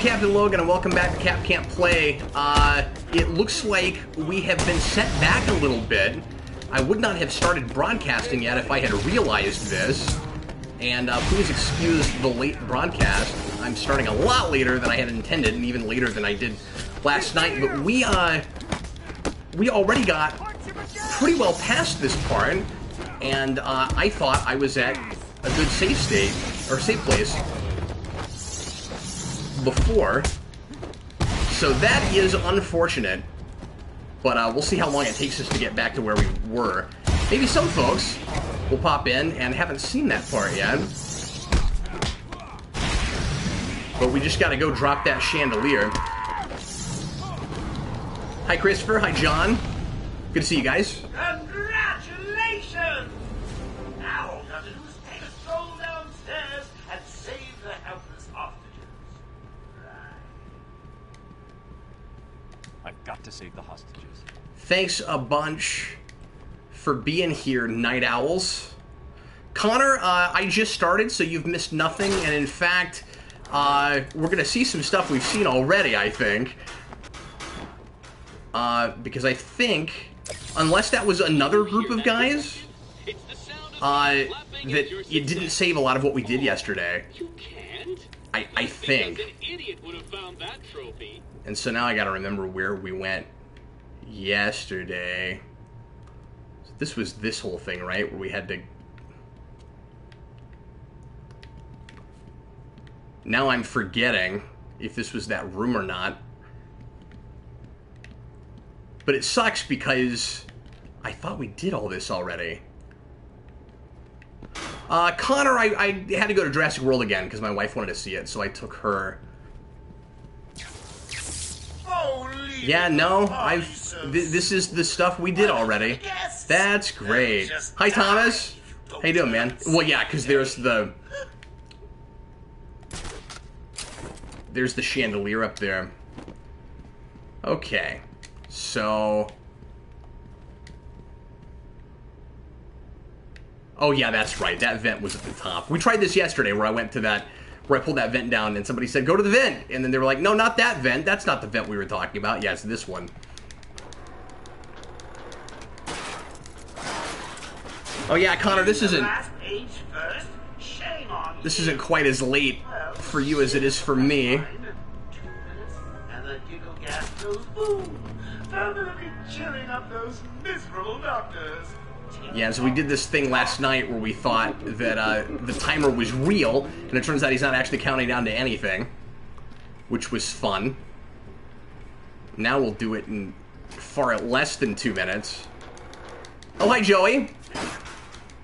Captain Logan, and welcome back to Cap Can't Play. It looks like we have been set back a little bit. I would not have started broadcasting yet if I had realized this. And please excuse the late broadcast. I'm starting a lot later than I had intended, and even later than I did last night. But we already got pretty well past this part, and I thought I was at a good safe state, or safe place, before. So that is unfortunate, but we'll see how long it takes us to get back to where we were. Maybe some folks will pop in and haven't seen that part yet. But we just gotta go drop that chandelier. Hi Christopher, hi John. Good to see you guys. Congratulations! Now all you have to do is take a stroll downstairs and save the helpless hostages. I've got to save the hostages. Thanks a bunch for being here, Night Owls. Connor, I just started, so you've missed nothing, and in fact, we're gonna see some stuff we've seen already, I think. Because I think, unless that was another group of guys, that it didn't save a lot of what we did yesterday. I think. And so now I gotta remember where we went yesterday. This was this whole thing, right? Where we had to... Now I'm forgetting if this was that room or not. But it sucks because I thought we did all this already. Connor, I had to go to Jurassic World again because my wife wanted to see it, so I took her. Yeah, no, this is the stuff we did already. That's great. Hi, Thomas. How you doing, man? Well, yeah, because there's the chandelier up there. Okay, so... Oh, yeah, that's right. That vent was at the top. We tried this yesterday where I went to that... where I pulled that vent down and somebody said, go to the vent. And then they were like, no, not that vent. That's not the vent we were talking about. Yeah, it's this one. Oh yeah, Connor, this isn't quite as late for you as it is for me. Yeah, so we did this thing last night where we thought that the timer was real, and it turns out he's not actually counting down to anything, which was fun. Now we'll do it in far less than 2 minutes. Oh, hi, Joey.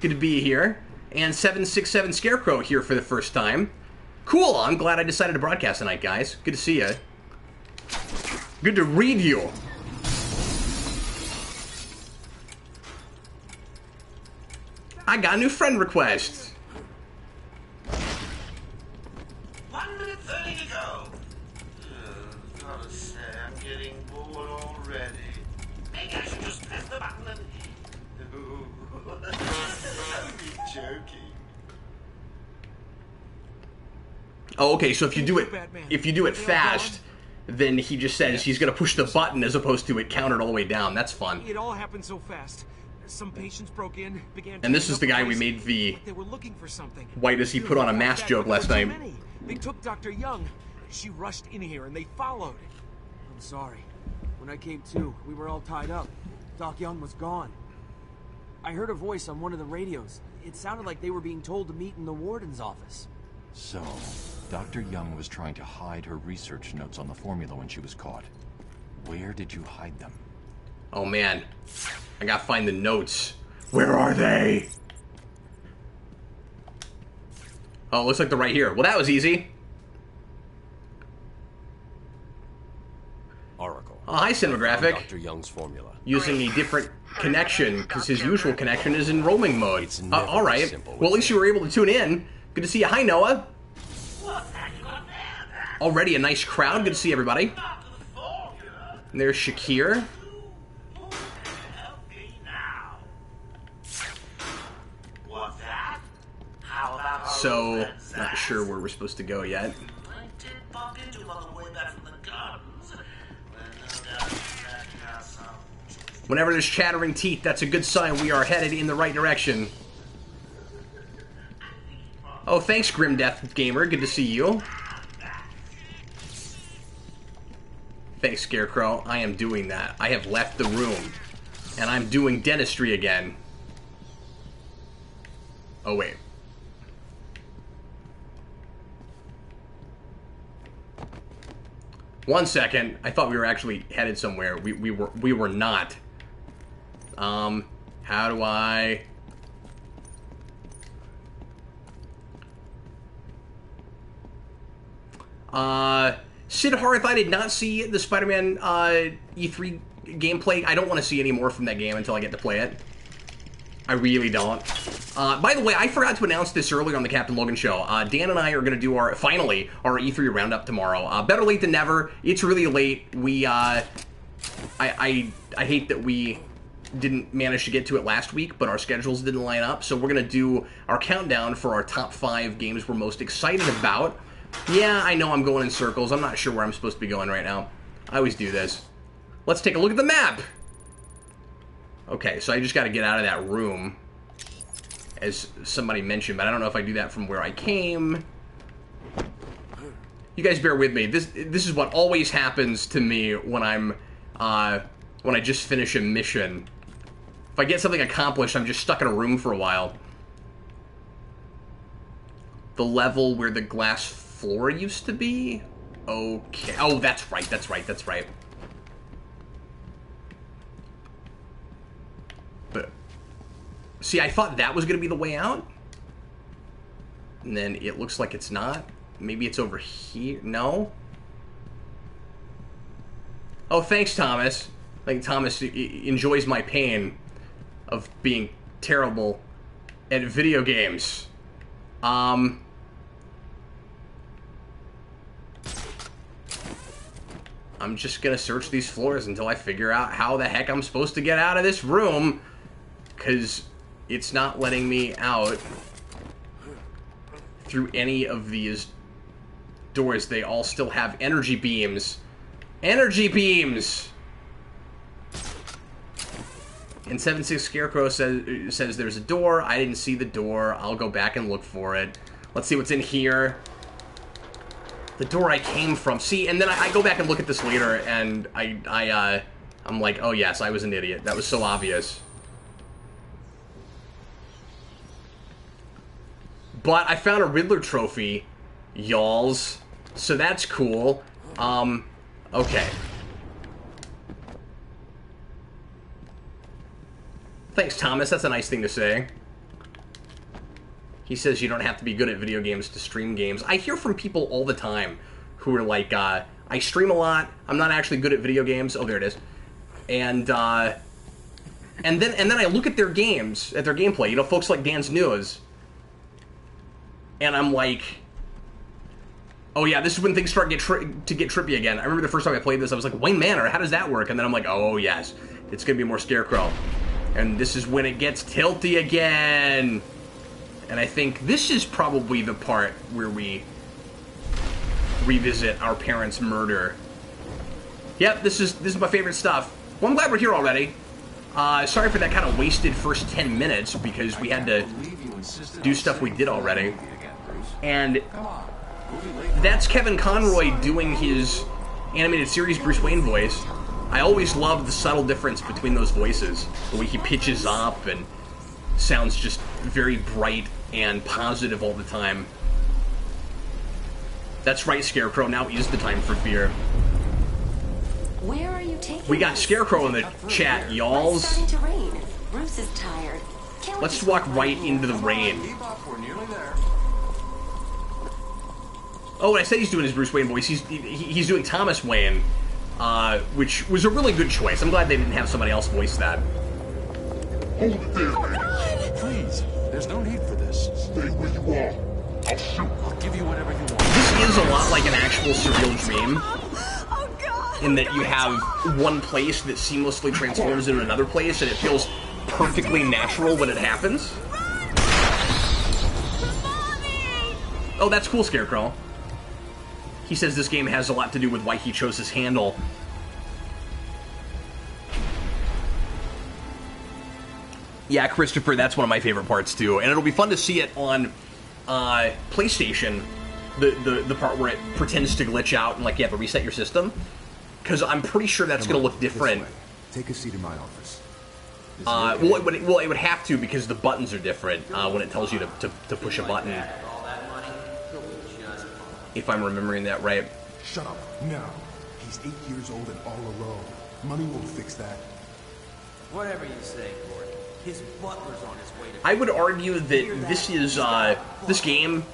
Good to be here. And 767 Scarecrow here for the first time. Cool, I'm glad I decided to broadcast tonight, guys. Good to see you. Good to read you. I got a new friend request. 1 minute 30 to go. Gotta say, I'm getting bored already. Maybe I should just press the button and... Only joking. Oh, okay, so if you do it fast, then he just says he's gonna push the button as opposed to it counted all the way down. That's fun. It all happened so fast. Some patients broke in, began... And this is the guy we made the... They were looking for something. Why does he put on a mask joke last night? They took Dr. Young. She rushed in here and they followed. I'm sorry. When I came to, we were all tied up. Doc Young was gone. I heard a voice on one of the radios. It sounded like they were being told to meet in the warden's office. So, Dr. Young was trying to hide her research notes on the formula when she was caught. Where did you hide them? Oh man, I gotta find the notes. Where are they? Oh, it looks like they're right here. Well, that was easy. Oracle. Oh, hi, Cinematographic. Dr. Young's formula. Using a different connection, because his usual connection is in roaming mode. Alright. Well, at least you were able to tune in. Good to see you. Hi, Noah. Already a nice crowd. Good to see everybody. And there's Shakir. So, not sure where we're supposed to go yet. I did bump into one Whenever there's chattering teeth, that's a good sign we are headed in the right direction. Oh, thanks, Grim Death Gamer. Good to see you. Thanks, Scarecrow. I am doing that. I have left the room. And I'm doing dentistry again. Oh, wait. One second. I thought we were actually headed somewhere. We were not. How do I... Sid Harth, I did not see the Spider-Man E3 gameplay. I don't want to see any more from that game until I get to play it. I really don't. By the way, I forgot to announce this earlier on the Captain Logan show. Dan and I are going to do finally, our E3 roundup tomorrow. Better late than never. It's really late. I hate that we didn't manage to get to it last week, but our schedules didn't line up. So we're going to do our countdown for our top 5 games we're most excited about. Yeah, I know I'm going in circles. I'm not sure where I'm supposed to be going right now. I always do this. Let's take a look at the map. Okay, so I just got to get out of that room, as somebody mentioned, but I don't know if I do that from where I came. You guys bear with me. This is what always happens to me when I'm when I just finish a mission. If I get something accomplished, I'm just stuck in a room for a while. The level where the glass floor used to be? Okay. Oh, that's right, that's right, that's right. But, see, I thought that was going to be the way out. And then it looks like it's not. Maybe it's over here. No? Oh, thanks, Thomas. I think Thomas enjoys my pain of being terrible at video games. I'm just gonna search these floors until I figure out how the heck I'm supposed to get out of this room, because it's not letting me out through any of these doors. They all still have energy beams. Energy beams! And 76 Scarecrow says there's a door. I didn't see the door. I'll go back and look for it. Let's see what's in here. The door I came from. See, and then I go back and look at this later, and I'm like, oh yes, I was an idiot. That was so obvious. But I found a Riddler trophy, y'alls. So that's cool. Okay. Thanks, Thomas. That's a nice thing to say. He says you don't have to be good at video games to stream games. I hear from people all the time who are like, I stream a lot. I'm not actually good at video games. Oh, there it is. And then I look at their games, at their gameplay. You know, folks like Dan's News. And I'm like, oh yeah, this is when things start to get trippy again. I remember the first time I played this, I was like, Wayne Manor, how does that work? And then I'm like, oh yes, it's gonna be more Scarecrow. And this is when it gets tilty again. And I think this is probably the part where we revisit our parents' murder. Yep, this is my favorite stuff. Well, I'm glad we're here already. Sorry for that kind of wasted first 10 minutes, because we had to do stuff we did already. And that's Kevin Conroy doing his animated series Bruce Wayne voice. I always love the subtle difference between those voices. The way he pitches up and sounds just very bright and positive all the time. That's right, Scarecrow. Now is the time for beer. Where are you taking We got us? Scarecrow in the chat, y'alls. It's starting to rain. Bruce is tired. Can't we Let's just walk walk right home? into the rain. Keep up, we're nearly there. Oh, and I said he's doing his Bruce Wayne voice. He's doing Thomas Wayne, which was a really good choice. I'm glad they didn't have somebody else voice that. Hold it there, man. Please, there's no need for this. Stay where you are. I'll shoot. I'll give you whatever you want. This is a lot like an actual surreal dream, Oh God! in that you have one place that seamlessly transforms into another place, and it feels perfectly natural when it happens. Mommy! Oh, that's cool, Scarecrow. He says this game has a lot to do with why he chose his handle. Yeah, Christopher, that's one of my favorite parts too, and it'll be fun to see it on PlayStation. The part where it pretends to glitch out and like you have to reset your system, because I'm pretty sure that's going to look different. Take a seat in my office. Well, it would have to, because the buttons are different when it tells you to push a button. If I'm remembering that right. Shut up now. He's 8 years old and all alone. Money won't fix that. Whatever you say, Gordon. His butler's on his way to... I would argue that this is, this game,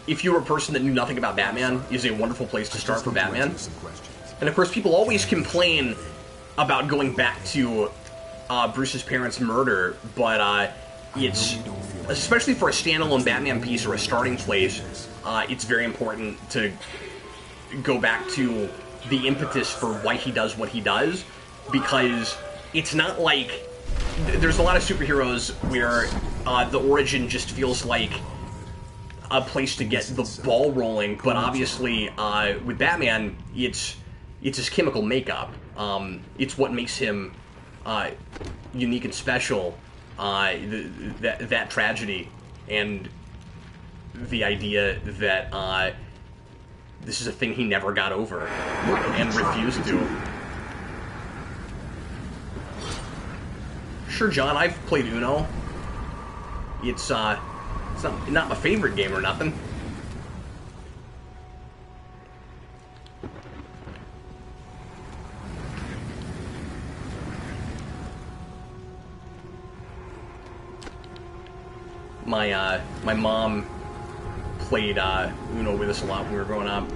if you were a person that knew nothing about Batman, is a wonderful place to start for Batman. And of course, people always complain about going back to Bruce's parents' murder, but it's, especially for a standalone Batman piece or a starting place, it's very important to go back to the impetus for why he does what he does, because it's not like... There's a lot of superheroes where the origin just feels like a place to get the ball rolling, but obviously with Batman, it's his chemical makeup. It's what makes him unique and special. That tragedy and the idea that this is a thing he never got over and refused to. Sure, John, I've played Uno. It's not my favorite game or nothing. My mom played Uno with us a lot when we were growing up.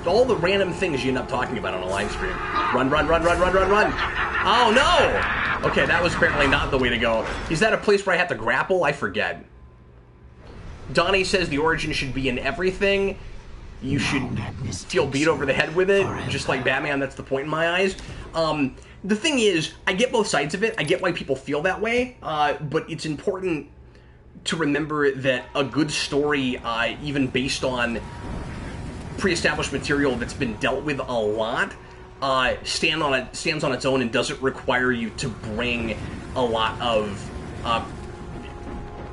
All the random things you end up talking about on a live stream. Run, run, run, run, run, run, run! Oh no! Okay, that was apparently not the way to go. Is that a place where I have to grapple? I forget. Donnie says the origin should be in everything. You should feel beat over the head with it, just like Batman. That's the point in my eyes. The thing is, I get both sides of it. I get why people feel that way, but it's important to remember that a good story, even based on pre-established material that's been dealt with a lot, stands on its own and doesn't require you to bring a lot of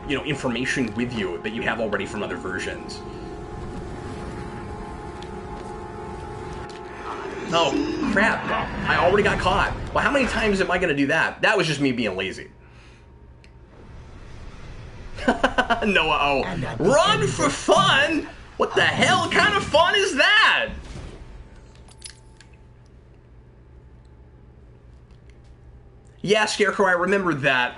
information with you that you have already from other versions. Oh, crap. I already got caught. Well, how many times am I going to do that? That was just me being lazy. Noah, oh. Run for fun? What the hell kind of fun is that? Yeah, Scarecrow, I remembered that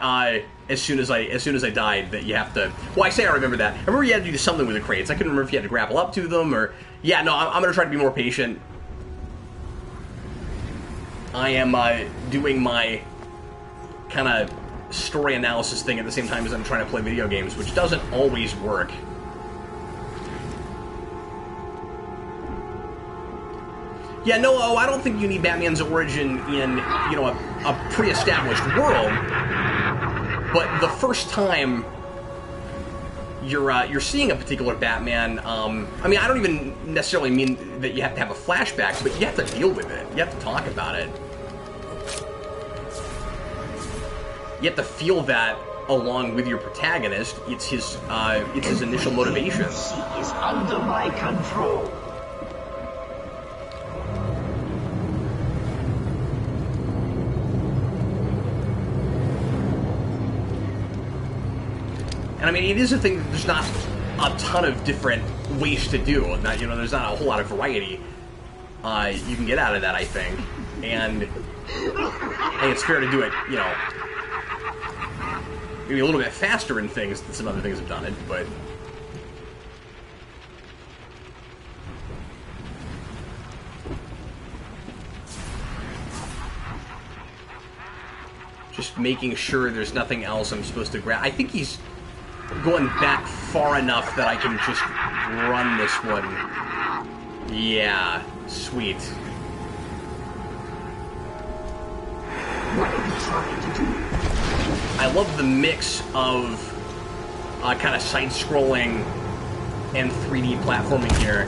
as soon as I died, that you have to... Well, I say I remember that. I remember you had to do something with the crates. I couldn't remember if you had to grapple up to them or... Yeah, no, I'm going to try to be more patient. I am doing my kind of story analysis thing at the same time as I'm trying to play video games, which doesn't always work. Yeah, no, I don't think you need Batman's origin in, a pre-established world. But the first time you're seeing a particular Batman, I mean, I don't even necessarily mean that you have to have a flashback, but you have to deal with it. You have to talk about it. You have to feel that along with your protagonist. It's his initial motivation. Is under my control. And I mean, it is a thing that there's not a ton of different ways to do. There's not a whole lot of variety you can get out of that, I think. And I think it's fair to do it, maybe a little bit faster in things than some other things have done it, but... Just making sure there's nothing else I'm supposed to grab. I think he's going back far enough that I can just run this one. Yeah, sweet. What are you trying to do? I love the mix of kind of side-scrolling and 3D platforming here.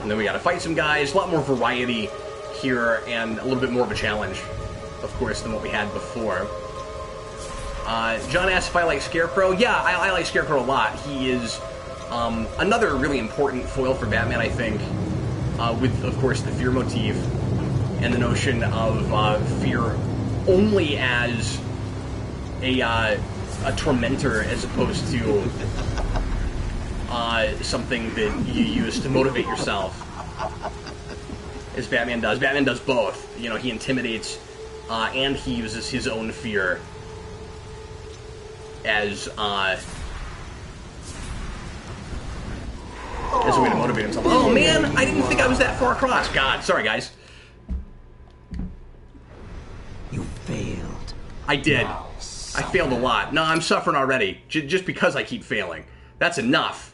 And then we gotta fight some guys. A lot more variety here, and a little bit more of a challenge, of course, than what we had before. John asked if I like Scarecrow. Yeah, I like Scarecrow a lot. He is another really important foil for Batman, I think, with, of course, the fear motif and the notion of fear only as a tormentor as opposed to something that you use to motivate yourself, as Batman does. Batman does both. You know, he intimidates and he uses his own fear as a way to motivate himself. Oh man, I didn't think I was that far across. God, sorry guys. You failed. I did. I failed a lot. No, I'm suffering already. Just because I keep failing. That's enough.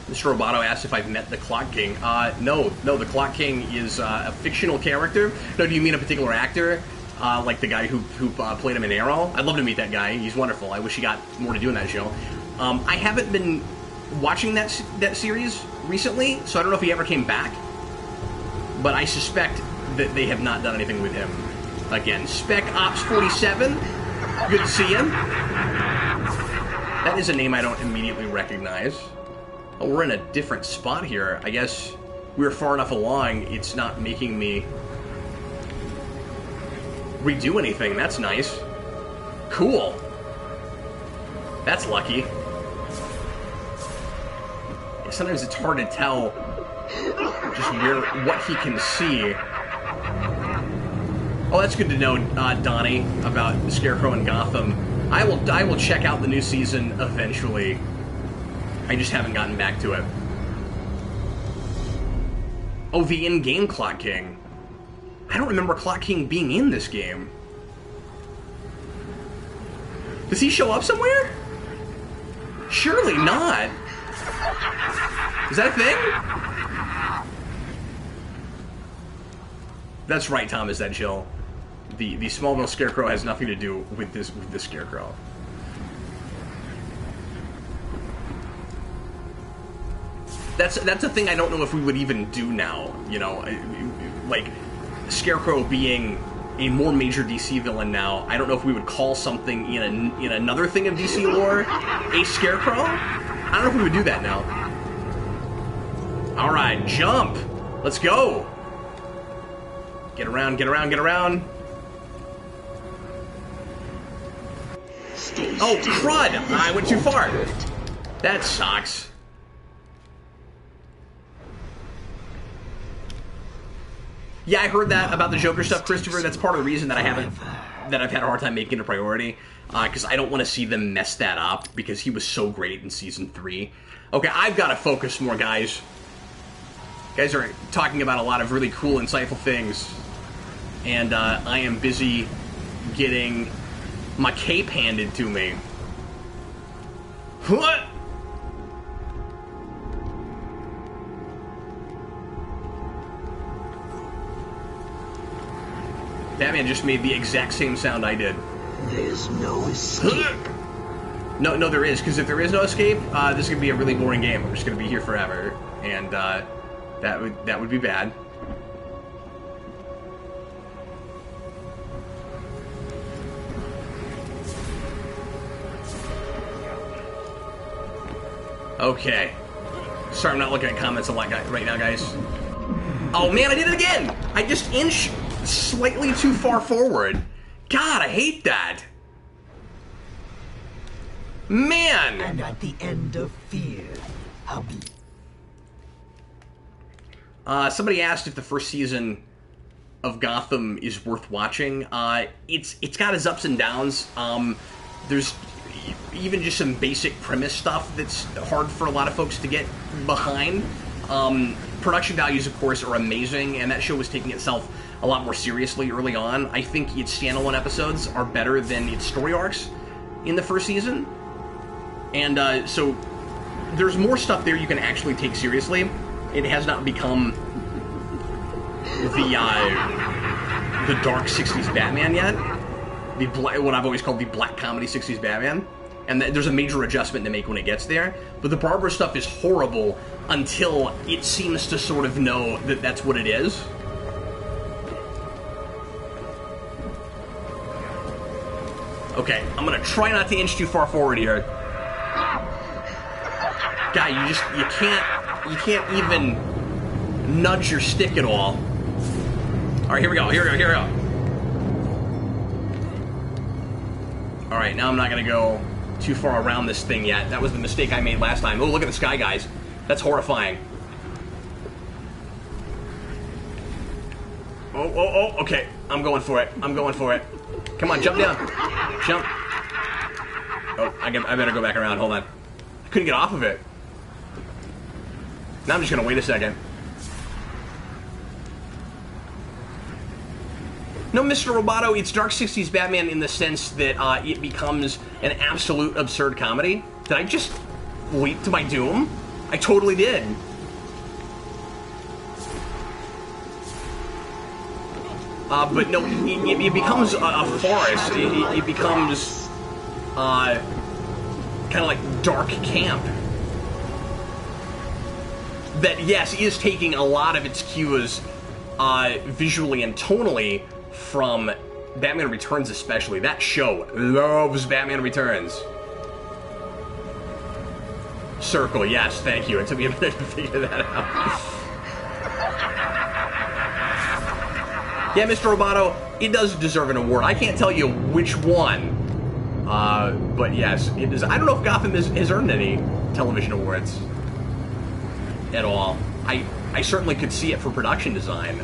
Mr. Roboto asked if I've met the Clock King. No, the Clock King is a fictional character. No, do you mean a particular actor? Like the guy who played him in Arrow? I'd love to meet that guy. He's wonderful. I wish he got more to do in that show. I haven't been watching that series recently, so I don't know if he ever came back. But I suspect that they have not done anything with him again. Spec Ops 47, good to see you. That is a name I don't immediately recognize. Oh, we're in a different spot here. I guess we're far enough along, it's not making me redo anything. That's nice. Cool. That's lucky. Sometimes it's hard to tell just what he can see. Oh, that's good to know, Donnie, about Scarecrow and Gotham. I will check out the new season eventually. I just haven't gotten back to it. Oh, the in-game Clock King. I don't remember Clock King being in this game. Does he show up somewhere? Surely not. Is that a thing? That's right, Thomas, that chill. The Smallville Scarecrow has nothing to do with this Scarecrow. That's a thing I don't know if we would even do now, you know, like Scarecrow being a more major DC villain now. I don't know if we would call something in another thing of DC lore a Scarecrow. I don't know if we would do that now. All right, jump. Let's go. Get around, get around, get around. Oh, crud! I went too far. That sucks. Yeah, I heard that about the Joker stuff, Christopher. That's part of the reason that I've had a hard time making it a priority, because I don't want to see them mess that up, because he was so great in Season 3. Okay, I've got to focus more, guys. You guys are talking about a lot of really cool, insightful things, and I am busy getting my cape handed to me. What? Batman just made the exact same sound I did. There's no escape. No, there is, because if there is no escape, this could be a really boring game. We're just going to be here forever, and that would be bad. Okay. Sorry, I'm not looking at comments a lot right now, guys. Oh man, I did it again! I just inched slightly too far forward. God, I hate that. Man! And at the end of fear, hubby. Somebody asked if the first season of Gotham is worth watching. It's got its ups and downs. There's even just some basic premise stuff that's hard for a lot of folks to get behind. Production values, of course, are amazing, and that show was taking itself a lot more seriously early on. I think its standalone episodes are better than its story arcs in the first season. And so there's more stuff there you can actually take seriously. It has not become the dark 60s Batman yet. What I've always called the black comedy 60s Batman. And there's a major adjustment to make when it gets there. But the Barbara stuff is horrible until it seems to sort of know that that's what it is. Okay, I'm gonna try not to inch too far forward here. Guy, you can't even nudge your stick at all. Alright, here we go. Alright, now I'm not gonna go too far around this thing yet. That was the mistake I made last time. Oh, look at the sky, guys. That's horrifying. Oh, okay. I'm going for it. Come on, jump down. Jump. Oh, I better go back around. Hold on. I couldn't get off of it. Now I'm just gonna wait a second. No, Mr. Roboto, it's Dark 60s Batman in the sense that it becomes an absolute absurd comedy. Did I just leap to my doom? I totally did. But no, it becomes a farce. It becomes kind of like dark camp. That, yes, is taking a lot of its cues visually and tonally from Batman Returns especially. That show loves Batman Returns. Circle, yes, thank you. It took me a minute to figure that out. Yeah, Mr. Roboto, it does deserve an award. I can't tell you which one, but yes, it does. I don't know if Gotham has earned any television awards at all. I certainly could see it for production design.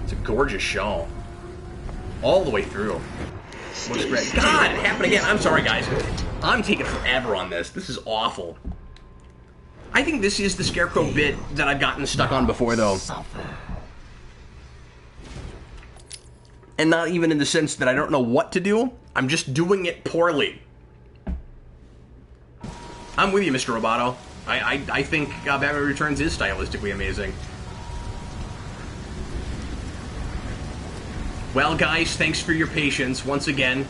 It's a gorgeous show. All the way through. Looks great. God, it happened again. I'm sorry, guys. I'm taking forever on this. This is awful. I think this is the Scarecrow bit that I've gotten stuck on before, though. And not even in the sense that I don't know what to do. I'm just doing it poorly. I'm with you, Mr. Roboto. I think Batman Returns is stylistically amazing. Well, guys, thanks for your patience. Once again,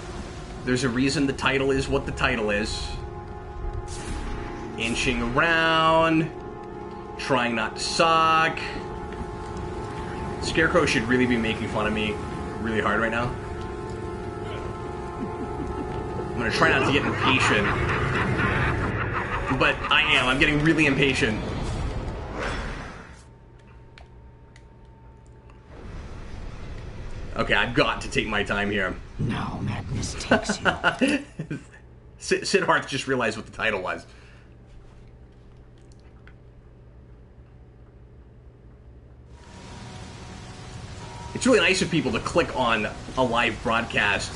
there's a reason the title is what the title is. Inching around, trying not to suck. Scarecrow should really be making fun of me really hard right now. I'm gonna try not to get impatient. But I am. I'm getting really impatient. Okay, I've got to take my time here. Now madness takes you. Sid Harth just realized what the title was. It's really nice of people to click on a live broadcast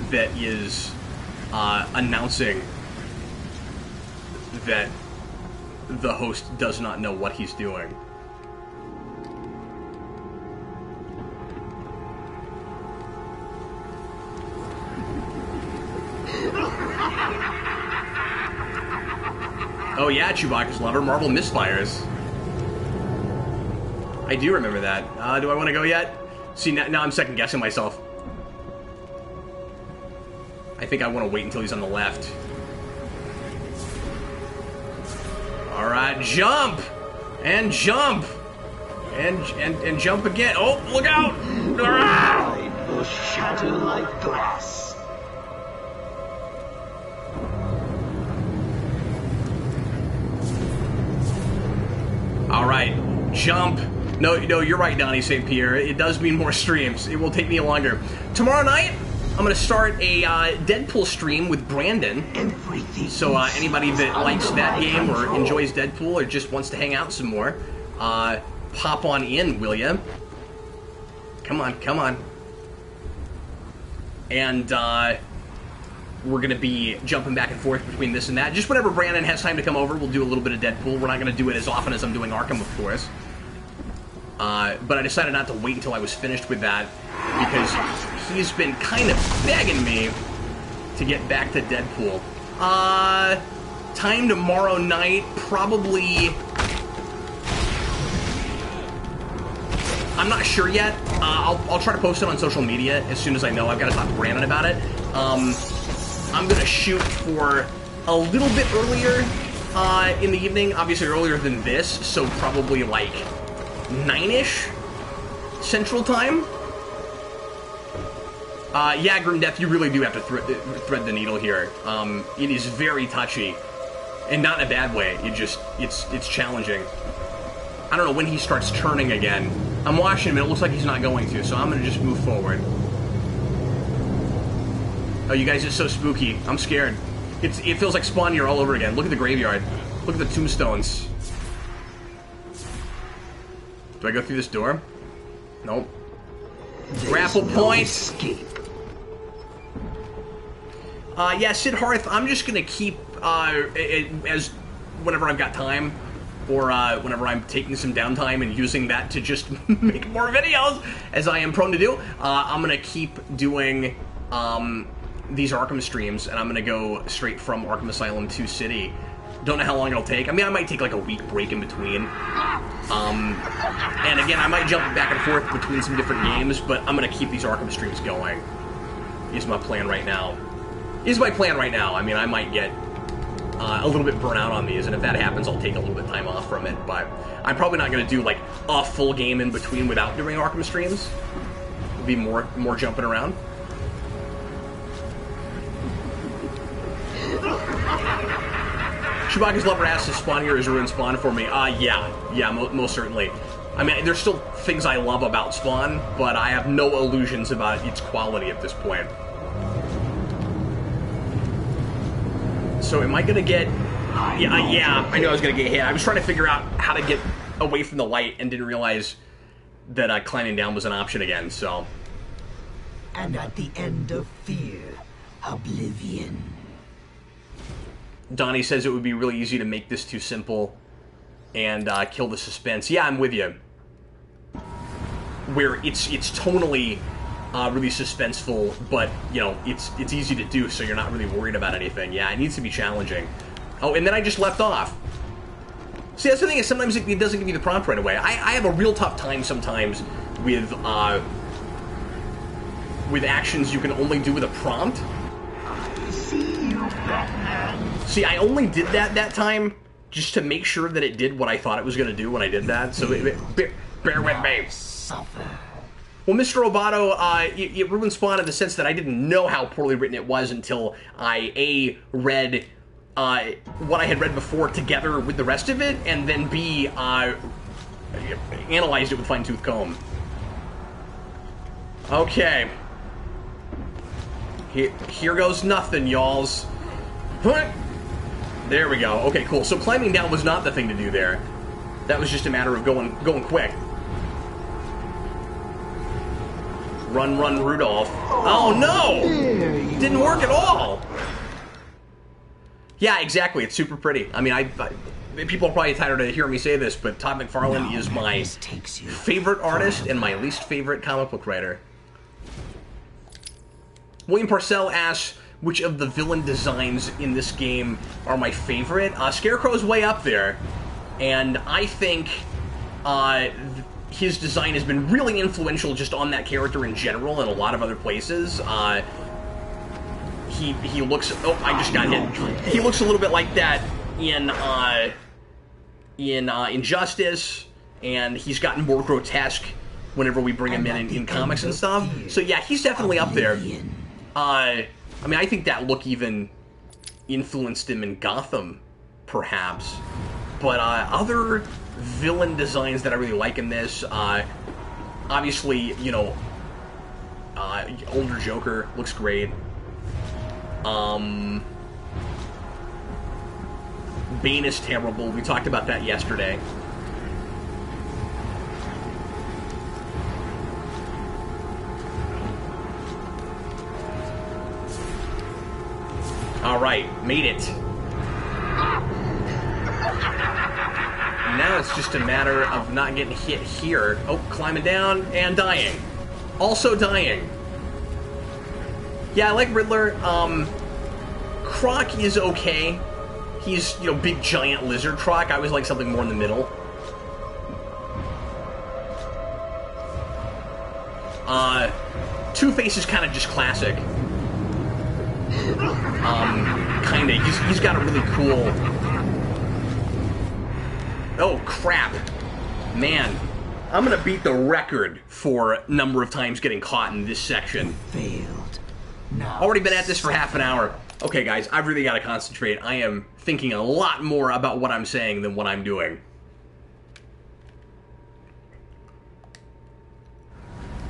that is announcing that the host does not know what he's doing. Oh yeah, Chewbacca's lover, Marvel misfires. I do remember that. Do I want to go yet? See, now I'm second guessing myself. I think I want to wait until he's on the left. Alright, jump! And jump! And jump again. Oh, look out! Light will shatter like glass. Alright, jump. No, you're right, Donnie St. Pierre. It does mean more streams. It will take me longer. Tomorrow night, I'm going to start a Deadpool stream with Brandon. So anybody that likes that game or enjoys Deadpool or just wants to hang out some more, pop on in, will ya? Come on, come on. And we're going to be jumping back and forth between this and that. Just whenever Brandon has time to come over, we'll do a little bit of Deadpool. We're not going to do it as often as I'm doing Arkham, of course. But I decided not to wait until I was finished with that because he's been kind of begging me to get back to Deadpool. Time tomorrow night, probably... I'm not sure yet. I'll try to post it on social media as soon as I know. I've got to talk to Brandon about it. I'm gonna shoot for a little bit earlier in the evening, obviously earlier than this, so probably like 9-ish Central Time. Yeah, Grim Death, you really do have to thread the needle here. It is very touchy, and not in a bad way. It's challenging. I don't know when he starts turning again. I'm watching him, and it looks like he's not going to, so I'm gonna just move forward. Oh, you guys are so spooky. I'm scared. It feels like Spawn Year all over again. Look at the graveyard. Look at the tombstones. Do I go through this door? Nope. Grapple point. Escape. Yeah, Sid Hearth, I'm just gonna keep, as whenever I've got time, or whenever I'm taking some downtime and using that to just make more videos, as I am prone to do, I'm gonna keep doing, these Arkham streams, and I'm gonna go straight from Arkham Asylum to City. Don't know how long it'll take. I mean, I might take like a week break in between. And again, I might jump back and forth between some different games, but I'm gonna keep these Arkham streams going. Is my plan right now. I mean, I might get a little bit burnt out on these, and if that happens, I'll take a little bit of time off from it, but I'm probably not gonna do like a full game in between without doing Arkham streams. It'll be more jumping around. Chewbacca's lover asks if Spawn here is ruined Spawn for me. Yeah, most certainly. I mean, there's still things I love about Spawn, but I have no illusions about its quality at this point. So am I gonna get... Yeah, I knew I was gonna get hit. I was trying to figure out how to get away from the light and didn't realize that climbing down was an option again, so... And at the end of fear, oblivion. Donnie says it would be really easy to make this too simple and kill the suspense. Yeah, I'm with you. Where it's tonally really suspenseful, but you know it's easy to do, so you're not really worried about anything. Yeah, it needs to be challenging. Oh, and then I just left off. See, that's the thing is sometimes it doesn't give you the prompt right away. I have a real tough time sometimes with actions you can only do with a prompt. See, I only did that time just to make sure that it did what I thought it was going to do when I did that, so bear with me. Well, Mr. Roboto, it ruined Spawn in the sense that I didn't know how poorly written it was until I, A, read what I had read before together with the rest of it, and then B, analyzed it with fine-tooth comb. Okay. Here goes nothing, y'alls. There we go. Okay, cool. So climbing down was not the thing to do there. That was just a matter of going quick. Run, Rudolph. Oh, no! Didn't work at all! Yeah, exactly. It's super pretty. I mean, people are probably tired of hearing me say this, but Todd McFarlane is my favorite artist and my least favorite comic book writer. William Parcell asks, which of the villain designs in this game are my favorite? Scarecrow's way up there, and I think his design has been really influential just on that character in general and a lot of other places. He looks... Oh, I just got hit. He looks a little bit like that in Injustice, and he's gotten more grotesque whenever we bring him in comics and stuff. So yeah, he's definitely up there. I mean, I think that look even influenced him in Gotham, perhaps. But other villain designs that I really like in this, obviously, you know, older Joker looks great. Bane is terrible. We talked about that yesterday. Alright, made it. Now it's just a matter of not getting hit here. Oh, climbing down and dying. Also dying. Yeah, I like Riddler. Croc is okay. He's, you know, big giant lizard Croc. I always like something more in the middle. Two-Face is kind of just classic. Kinda. He's got a really cool... Oh, crap. Man. I'm gonna beat the record for number of times getting caught in this section. Failed. Now. Already been at this for half an hour. Okay, guys, I've really got to concentrate. I am thinking a lot more about what I'm saying than what I'm doing.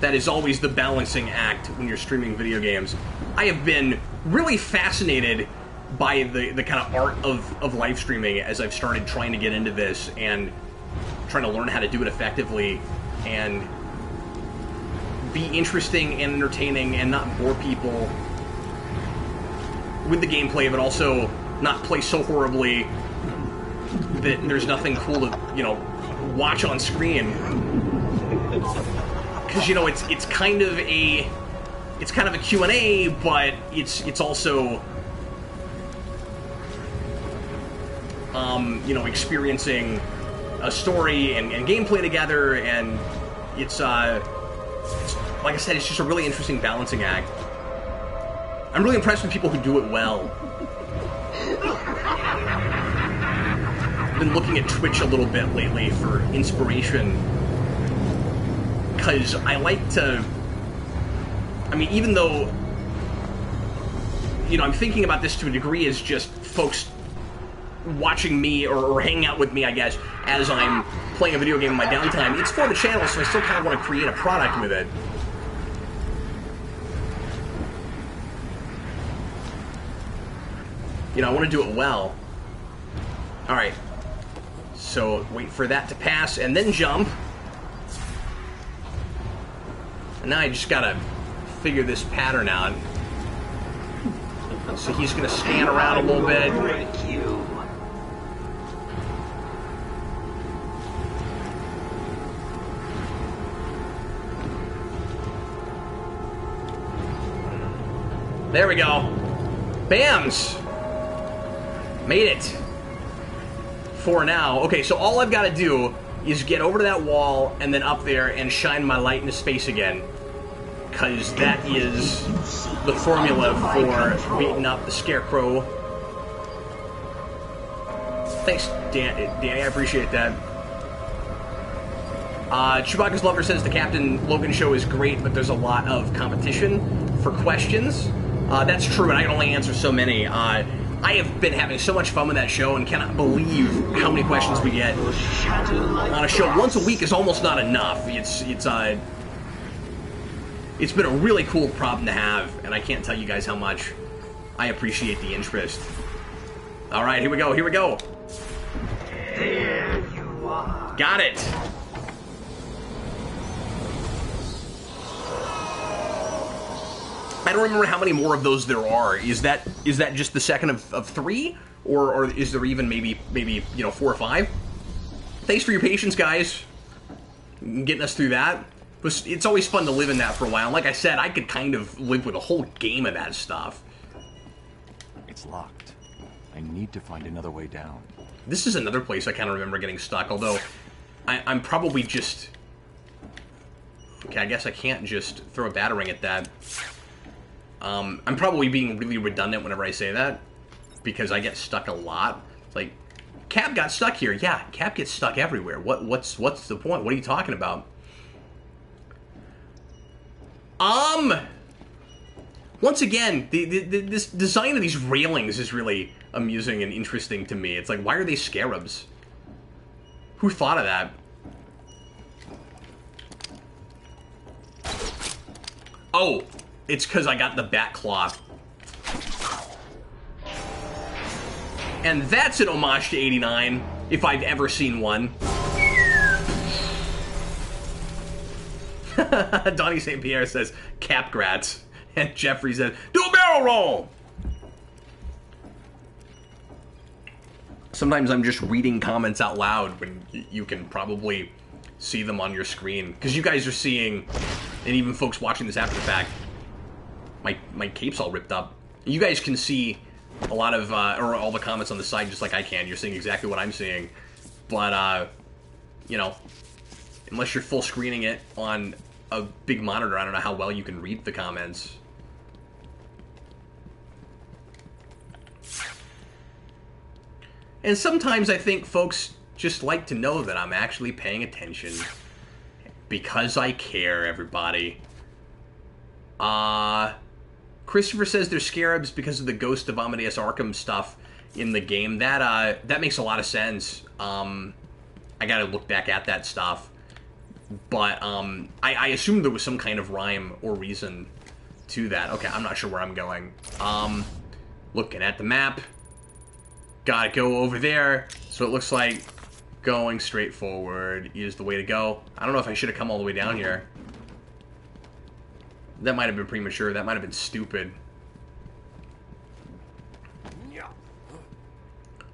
That is always the balancing act when you're streaming video games. I have been really fascinated by the kind of art of live streaming as I've started trying to get into this and trying to learn how to do it effectively and be interesting and entertaining and not bore people with the gameplay, but also not play so horribly that there's nothing cool to, you know, watch on screen. Because, you know, it's kind of a Q&A, but it's also you know, experiencing a story and gameplay together, and it's like I said, it's just a really interesting balancing act. I'm really impressed with people who do it well. I've been looking at Twitch a little bit lately for inspiration, because I like to... I mean, even though, you know, I'm thinking about this to a degree as just folks watching me or hanging out with me, I guess, as I'm playing a video game in my downtime. It's for the channel, so I still kind of want to create a product with it. You know, I want to do it well. Alright. So, wait for that to pass, and then jump. And now I just gotta figure this pattern out. So he's gonna scan around a little bit. There we go. Bams! Made it. For now. Okay, so all I've got to do is get over to that wall and then up there and shine my light into space again. Because that is the formula for beating up the Scarecrow. Thanks, Dan. I appreciate that. Chewbacca's Lover says the Captain Logan show is great, but there's a lot of competition for questions. That's true, and I can only answer so many. I have been having so much fun with that show and cannot believe how many questions we get on a show. Once a week is almost not enough. It's been a really cool problem to have, and I can't tell you guys how much I appreciate the interest. All right, here we go. Here we go. There you are. Got it. I don't remember how many more of those there are. Is that just the second of three, or is there even maybe you know 4 or 5? Thanks for your patience, guys, getting us through that. It's always fun to live in that for a while. Like I said, I could kind of live with a whole game of that stuff. It's locked. I need to find another way down. This is another place I kind of remember getting stuck. Although I'm probably just okay. I guess I can't just throw a batarang at that. I'm probably being really redundant whenever I say that, because I get stuck a lot. Like, Cap got stuck here. Yeah, Cap gets stuck everywhere. What's the point? What are you talking about? Once again, this design of these railings is really amusing and interesting to me. It's like, why are they scarabs? Who thought of that? Oh, it's because I got the bat claw. And that's an homage to 89, if I've ever seen one. Donnie St. Pierre says, Capgrats. And Jeffrey says, do a barrel roll! Sometimes I'm just reading comments out loud when you can probably see them on your screen. Because you guys are seeing, and even folks watching this after the fact, my cape's all ripped up. You guys can see a lot of, or all the comments on the side just like I can. You're seeing exactly what I'm seeing. But, you know, unless you're full screening it on a big monitor, I don't know how well you can read the comments. And sometimes I think folks just like to know that I'm actually paying attention. Because I care, everybody. Christopher says they're scarabs because of the Ghost of Amadeus Arkham stuff in the game. That makes a lot of sense. I gotta look back at that stuff. But I assumed there was some kind of rhyme or reason to that. Okay, I'm not sure where I'm going. Looking at the map. Gotta go over there. So it looks like going straight forward is the way to go. I don't know if I should have come all the way down here. That might have been premature. That might have been stupid.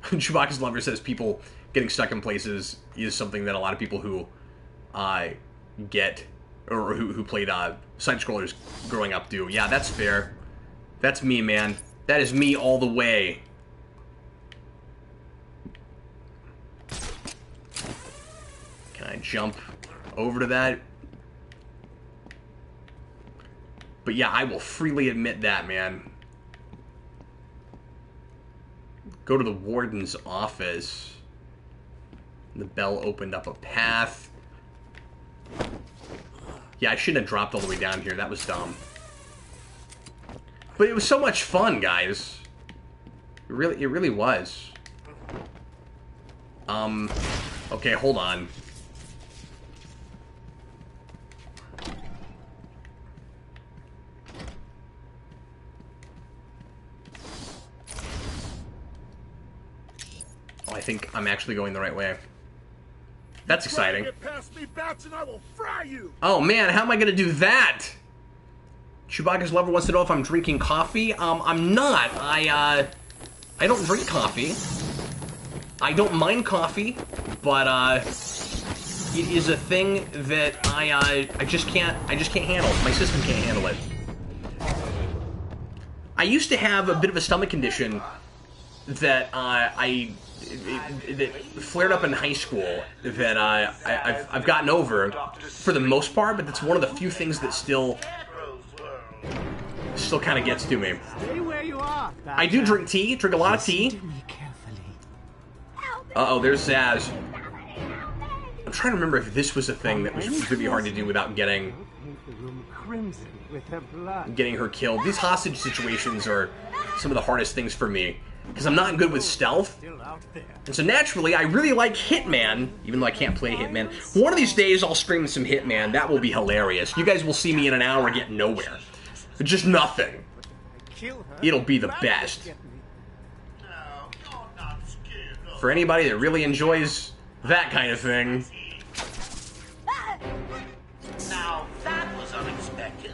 Chewbacca's Lover says people getting stuck in places is something that a lot of people who get, or who played side-scrollers growing up do. Yeah, that's fair. That's me, man. That is me all the way. Can I jump over to that? But yeah, I will freely admit that, man. Go to the warden's office. The bell opened up a path. Yeah, I shouldn't have dropped all the way down here. That was dumb. But it was so much fun, guys. It really was. Okay, hold on. Oh, I think I'm actually going the right way. That's exciting. Get past me, bats, and I will fry you. Oh man, how am I gonna do that? Chewbacca's Lover wants to know if I'm drinking coffee. I'm not. I don't drink coffee. I don't mind coffee, but it is a thing that I just can't handle. My system can't handle it. I used to have a bit of a stomach condition that that flared up in high school that I've gotten over for the most part, but that's one of the few things that still kind of gets to me. Stay where you are. I do drink tea, drink a lot of tea. Uh-oh, there's Zaz. I'm trying to remember if this was a thing that was really hard to do without getting her killed. These hostage situations are some of the hardest things for me, because I'm not good with stealth. And so naturally, I really like Hitman, even though I can't play Hitman. One of these days, I'll stream some Hitman. That will be hilarious. You guys will see me in an hour get nowhere. Just nothing. It'll be the best. For anybody that really enjoys that kind of thing. Now that was unexpected.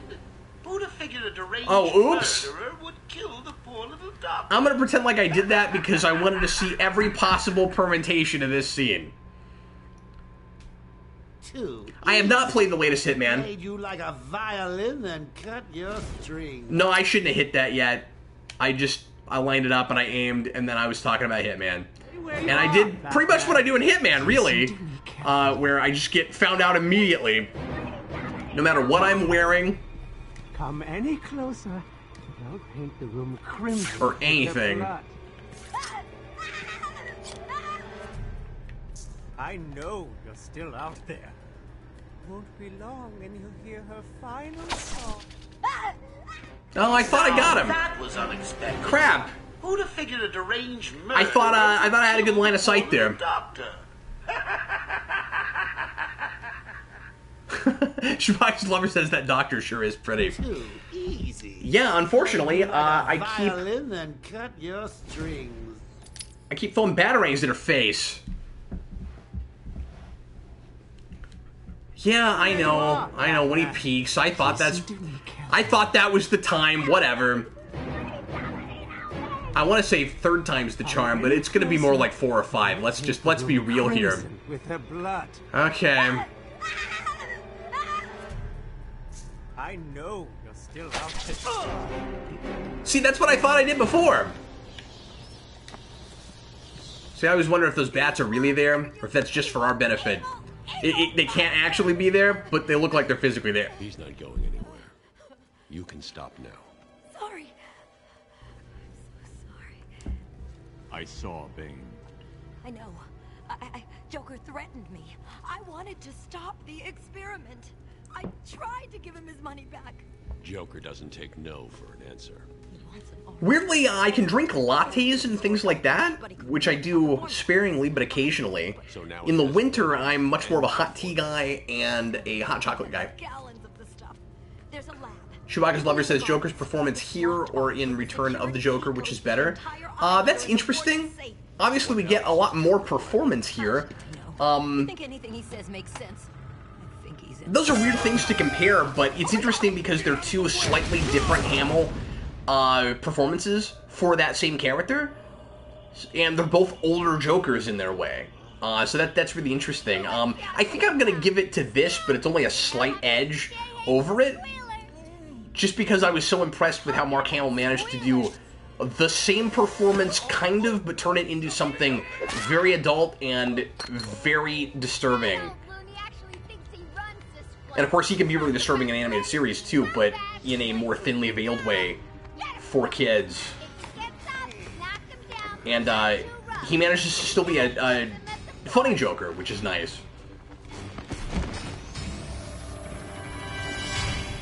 Who'd have figured a deranged oops. murderer would kill the poor little doctor? I'm gonna pretend like I did that because I wanted to see every possible permutation of this scene. I have not played the latest Hitman. Played you like a violin and cut your strings. No, I shouldn't have hit that yet. I lined it up and I aimed, and then I was talking about Hitman. And I did pretty much what I do in Hitman, really, where I just get found out immediately, no matter what I'm wearing. Come any closer, I'll paint the room crimson. Or anything. I know you're still out there. Won't be long and you'll hear her final song. Oh, I thought I got him. That was unexpected. Crap. Who'd have figured a deranged murderer? I thought I had a good line of sight there. Doctor. Chewbacca's Lover says that doctor sure is pretty. Too easy. Yeah, unfortunately, I Violin and cut your strings. keep throwing batarangs in her face. Yeah, I know. When he peeks, I thought that was the time. Whatever. I want to say third time's the charm, but it's gonna be more like 4 or 5. Let's be real here. With her blood. Okay. I know you're still out there. See, that's what I thought I did before. See, I always wonder if those bats are really there, or if that's just for our benefit. They can't actually be there, but they look like they're physically there. He's not going anywhere. You can stop now. Sorry. I'm so sorry. I saw Bane. I know. Joker threatened me. I wanted to stop the experiment. I tried to give him his money back. Joker doesn't take no for an answer. He wants an offer. Weirdly, I can drink lattes and things like that, which I do sparingly but occasionally. So now In the winter, I'm much more of a hot tea guy and a hot chocolate guy. Gallons of the stuff. There's a lab. Chewbacca's lover says Joker's performance here or in Return of the Joker, which is better. That's interesting. Obviously, we get a lot more performance here. I think anything he says makes sense. I think he's in. Those are weird things to compare, but it's interesting because they're two slightly different Hamill performances for that same character, and they're both older Jokers in their way. So that's really interesting. I think I'm gonna give it to this, but it's only a slight edge over it, just because I was so impressed with how Mark Hamill managed to do the same performance, kind of, but turn it into something very adult and very disturbing. And of course, he can be really disturbing in an animated series too, but in a more thinly veiled way for kids. And he manages to still be a funny Joker, which is nice.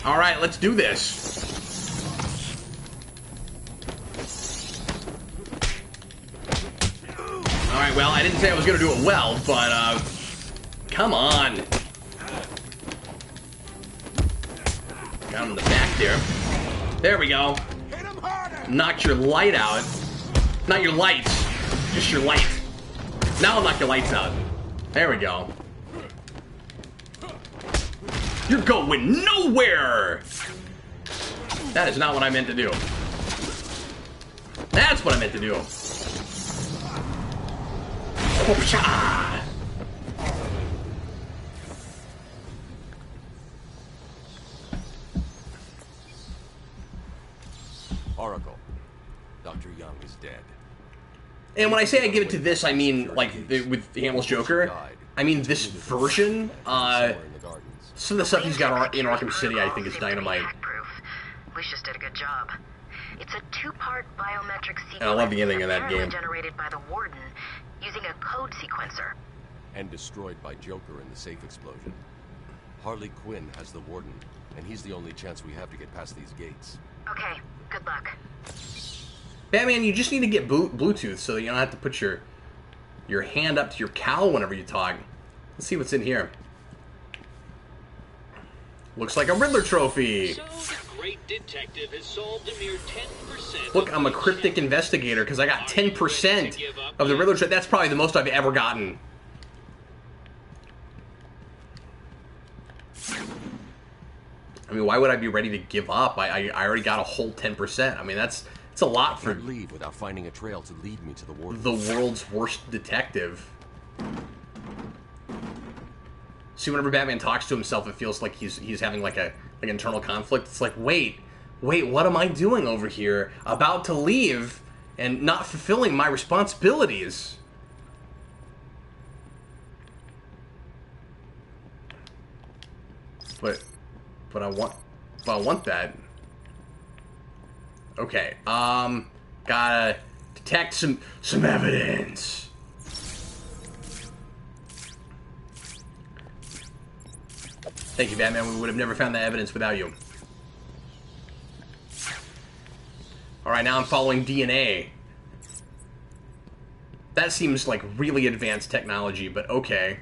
All right, let's do this. All right, well, I didn't say I was going to do it well, but come on. Got him in the back there. There we go. Knocked your light out. Not your lights, just your light. Now I'll knock your lights out. There we go. You're going nowhere! That is not what I meant to do. That's what I meant to do. Whoopsha! Oracle. Dr. Young is dead. And when I say I give it to this, I mean, like, with Hamill's Joker, I mean this version. Some of the stuff he's got in Arkham City, I think, is dynamite. Lucius did a good job. It's a two-part biometric sequence. And I love the ending of that game. Generated by the Warden using a code sequencer. And destroyed by Joker in the safe explosion. Harley Quinn has the Warden, and he's the only chance we have to get past these gates. Okay, good luck. Batman, you just need to get Bluetooth so that you don't have to put your hand up to your cowl whenever you talk. Let's see what's in here. Looks like a Riddler trophy. So the great detective has solved a mere 10%. Look, I'm a cryptic investigator because I got 10% of the Riddler trophy. That's probably the most I've ever gotten. I mean, why would I be ready to give up? I already got a whole 10%. I mean, it's a lot for... leave without finding a trail to lead me to the Warden. The world's worst detective. See, whenever Batman talks to himself, it feels like he's having like an internal conflict. It's like, wait, what am I doing over here? About to leave and not fulfilling my responsibilities. But I want that. Okay, gotta detect some evidence. Thank you, Batman. We would have never found that evidence without you. Alright, now I'm following DNA. That seems like really advanced technology, but okay.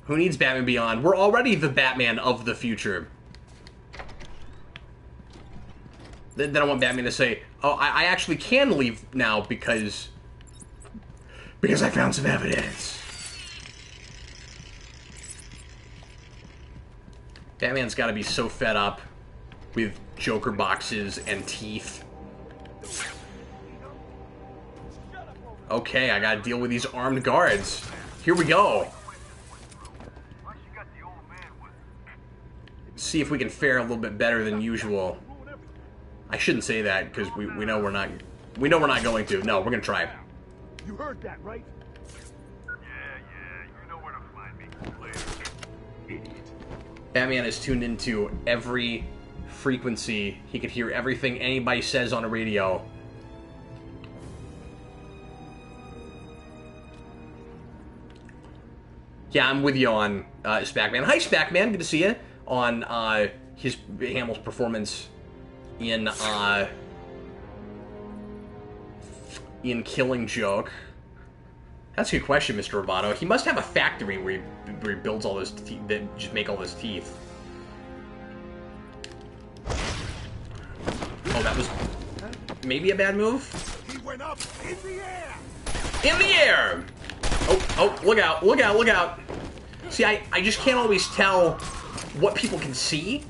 Who needs Batman Beyond? We're already the Batman of the future. Then I want Batman to say, oh, I actually can leave now because I found some evidence. Batman's got to be so fed up with Joker boxes and teeth. Okay, I gotta deal with these armed guards. Here we go. See if we can fare a little bit better than usual. I shouldn't say that because we know we're not going to. No, we're gonna try. You heard that, right? Yeah, you know where to find me. Later. Idiot. Batman is tuned into every frequency. He could hear everything anybody says on a radio. Yeah, I'm with you on Spackman. Hi, Spackman. Good to see you. On Hamill's performance in Killing Joke. That's a good question, Mr. Roboto. He must have a factory where he builds all those teeth that just make all those teeth. Oh, that was maybe a bad move. He went up in the air. In the air. Oh, look out, look out, look out. See, I just can't always tell what people can see.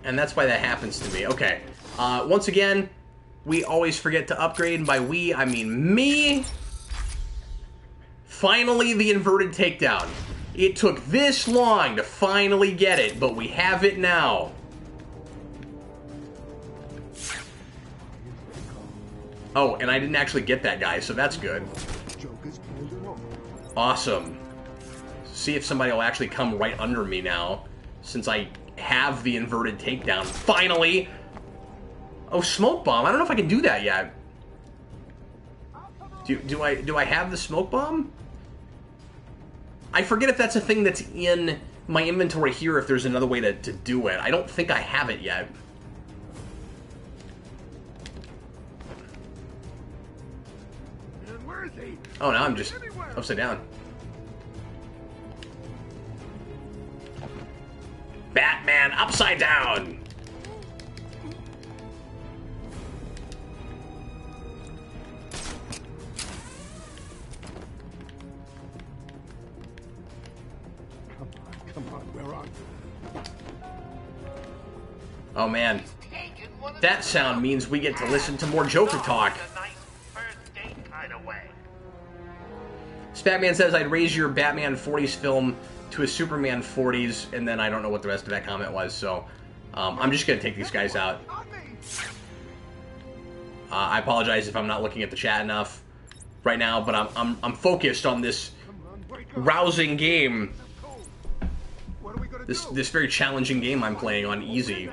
And that's why that happens to me. Okay. Once again, we always forget to upgrade. And by we, I mean me. Finally, the inverted takedown. It took this long to finally get it, but we have it now. Oh, and I didn't actually get that guy, so that's good. Awesome. See if somebody will actually come right under me now, since I have the inverted takedown. Finally! Oh, smoke bomb. I don't know if I can do that yet. Do I have the smoke bomb? I forget if that's a thing that's in my inventory here, if there's another way to do it. I don't think I have it yet. Oh, now I'm just upside down. Batman upside down! Come on, where are you? Oh man, that sound means we get to listen to more Joker talk. Spatman says, I'd raise your Batman 40s film to a Superman 40s, and then I don't know what the rest of that comment was, so I'm just going to take these guys out. I apologize if I'm not looking at the chat enough right now, but I'm focused on this rousing game. This very challenging game I'm playing on easy.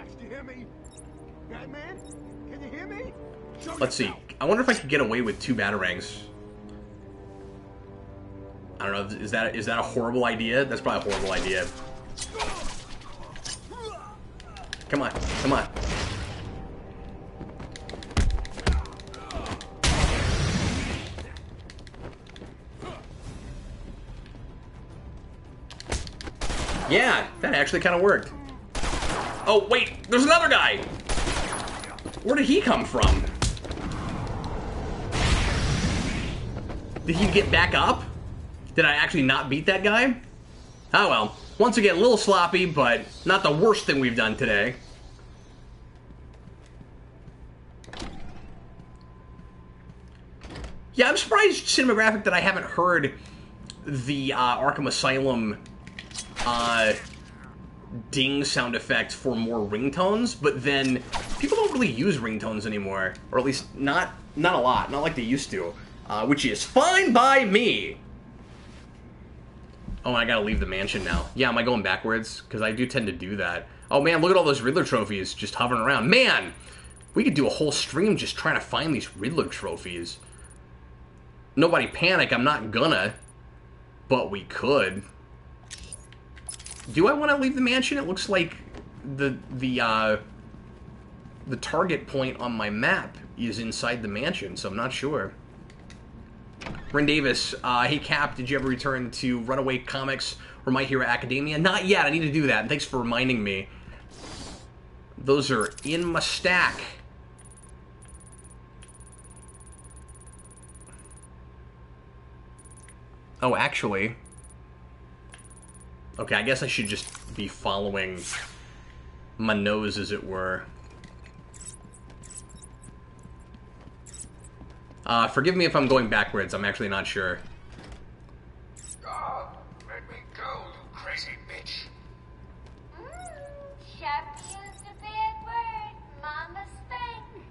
Let's see. I wonder if I could get away with 2 Batarangs. I don't know. Is that a horrible idea? That's probably a horrible idea. Come on. Come on. Yeah, that actually kind of worked. Oh, wait. There's another guy. Where did he come from? Did he get back up? Did I actually not beat that guy? Oh well. Once again, a little sloppy, but not the worst thing we've done today. Yeah, I'm surprised, Cinematographic, that I haven't heard the Arkham Asylum ding sound effect for more ringtones, but then people don't really use ringtones anymore, or at least not a lot, not like they used to, which is fine by me. Oh, I gotta leave the mansion now. Yeah, am I going backwards? Because I do tend to do that. Oh man, look at all those Riddler trophies just hovering around. Man, we could do a whole stream just trying to find these Riddler trophies. Nobody panic, I'm not gonna. But we could. Do I want to leave the mansion? It looks like the target point on my map is inside the mansion, so I'm not sure. Ren Davis, hey Cap, did you ever return to Runaway Comics or My Hero Academia? Not yet, I need to do that, and thanks for reminding me. Those are in my stack. Oh, actually... Okay, I guess I should just be following my nose, as it were. Forgive me if I'm going backwards. I'm actually not sure. Oh, let me go, you crazy bitch. Chef used a bad word. Mama spanked.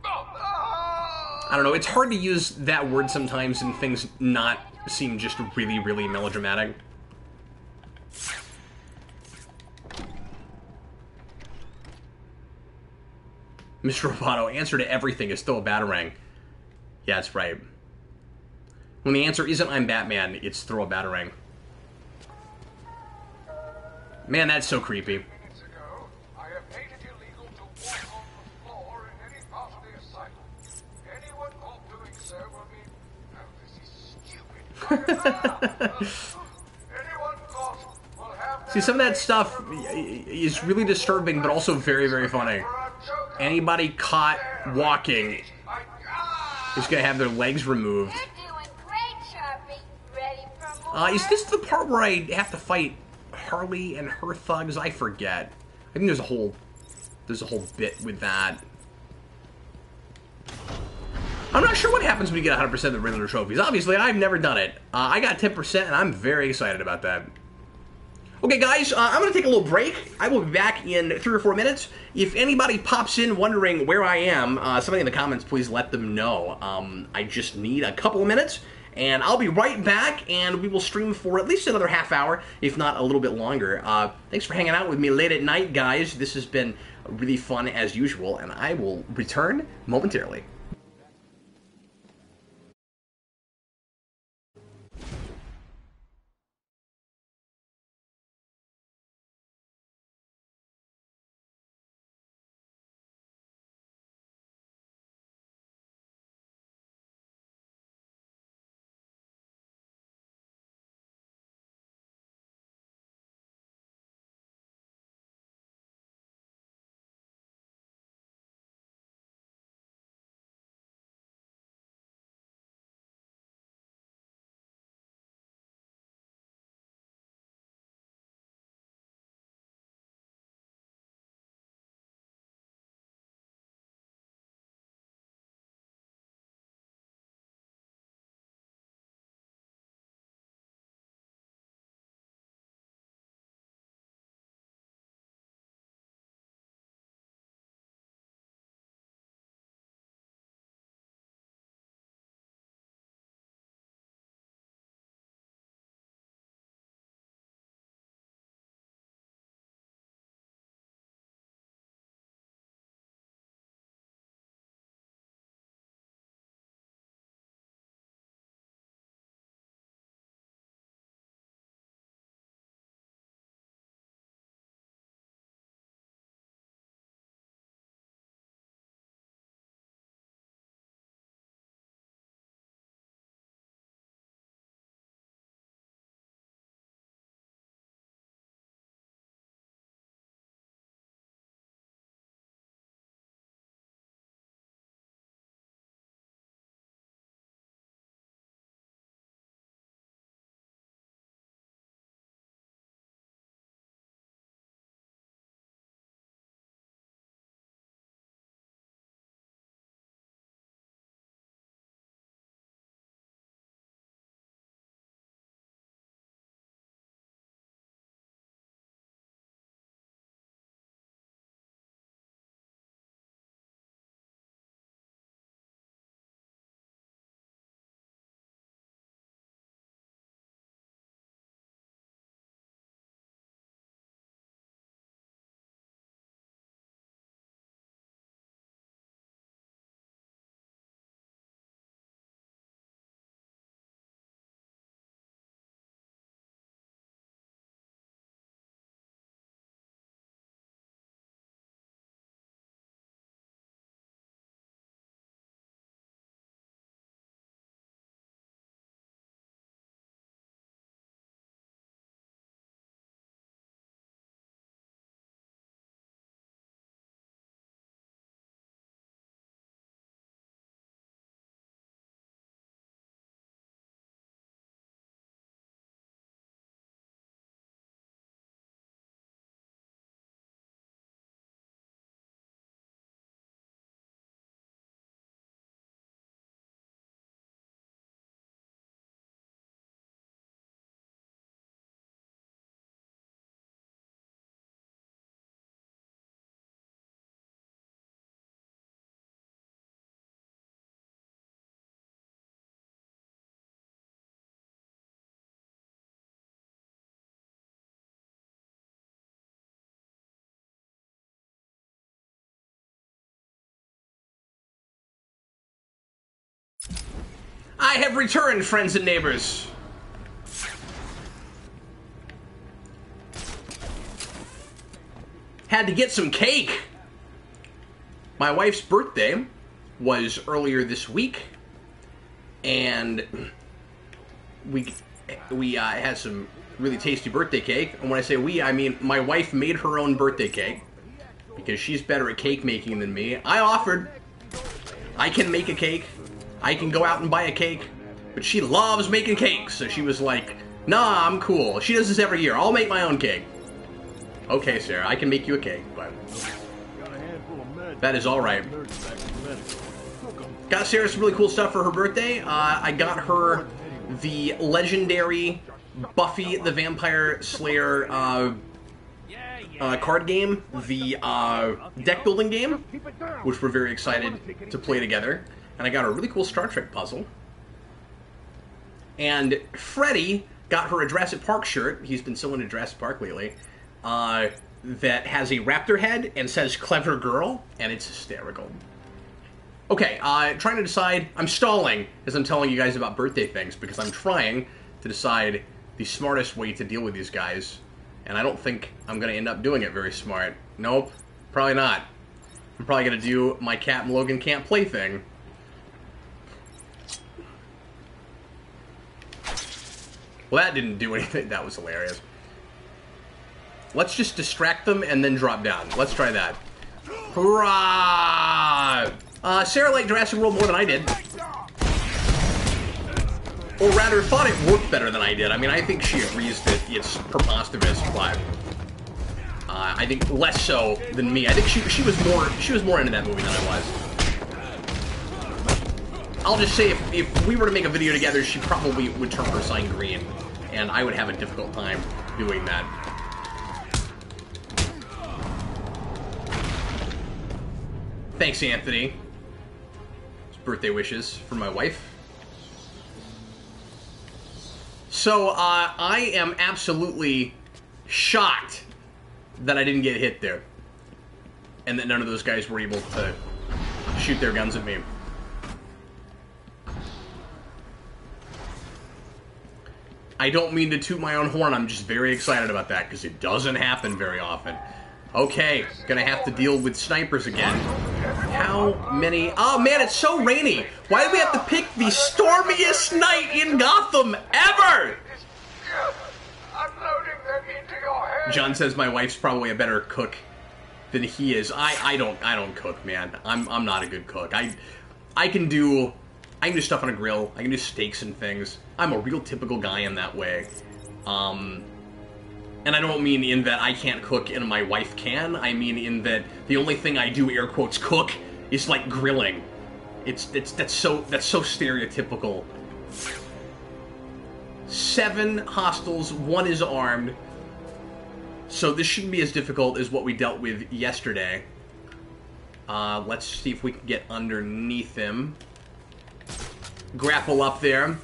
Oh, I don't know, it's hard to use that word sometimes and things not seem just really, really melodramatic. Mr. Roboto, answer to everything is still a Batarang. Yeah, that's right. When the answer isn't I'm Batman, it's throw a Batarang. Man, that's so creepy. Minutes ago, I have made it illegal to walk on the floor in any part of the asylum. Anyone caught doing so will be... Oh, this is stupid. Anyone caught will have... See, some of that stuff is really disturbing, but also very, very funny. Anybody caught walking is going to have their legs removed. Is this the part where I have to fight Harley and her thugs? I forget. I think there's a whole bit with that. I'm not sure what happens when you get 100% of the regular trophies. Obviously, I've never done it. I got 10%, and I'm very excited about that. Okay, guys, I'm going to take a little break. I will be back in 3 or 4 minutes. If anybody pops in wondering where I am, somebody in the comments, please let them know. I just need a couple of minutes, and I'll be right back, and we will stream for at least another half hour, if not a little bit longer. Thanks for hanging out with me late at night, guys. This has been really fun as usual, and I will return momentarily. I have returned, friends and neighbors. Had to get some cake. My wife's birthday was earlier this week, and we had some really tasty birthday cake. And when I say we, I mean my wife made her own birthday cake because she's better at cake making than me. I offered. I can make a cake. I can go out and buy a cake. But she loves making cakes, so she was like, nah, I'm cool. She does this every year. I'll make my own cake. Okay, Sarah, I can make you a cake, but that is alright. Got Sarah some really cool stuff for her birthday. I got her the legendary Buffy the Vampire Slayer card game, the deck building game, which we're very excited to play together. And I got a really cool Star Trek puzzle. And Freddie got her a Jurassic Park shirt. He's been so into Jurassic Park lately. That has a raptor head and says "Clever Girl," and it's hysterical. Okay, trying to decide. I'm stalling as I'm telling you guys about birthday things because I'm trying to decide the smartest way to deal with these guys. And I don't think I'm going to end up doing it very smart. Nope, probably not. I'm probably going to do my Cat and Logan can't play thing. Well, that didn't do anything. That was hilarious. Let's just distract them and then drop down. Let's try that. Hurrah! Sarah liked Jurassic World more than I did. Or rather, thought it worked better than I did. I mean, I think she agrees that it's preposterous, but I think less so than me. I think she was more into that movie than I was. I'll just say, if we were to make a video together, she probably would turn her sign green, and I would have a difficult time doing that. Thanks, Anthony. It's birthday wishes for my wife. So, I am absolutely shocked that I didn't get hit there. And that none of those guys were able to shoot their guns at me. I don't mean to toot my own horn, I'm just very excited about that, because it doesn't happen very often. Okay, gonna have to deal with snipers again. How many? Oh man, it's so rainy! Why do we have to pick the stormiest night in Gotham ever? John says my wife's probably a better cook than he is. I don't cook, man. I'm not a good cook. I can do stuff on a grill. I can do steaks and things. I'm a real typical guy in that way. And I don't mean in that I can't cook and my wife can. I mean in that the only thing I do, air quotes, cook is like grilling. That's so stereotypical. 7 hostiles, 1 is armed. So this shouldn't be as difficult as what we dealt with yesterday. Let's see if we can get underneath him. Grapple up there.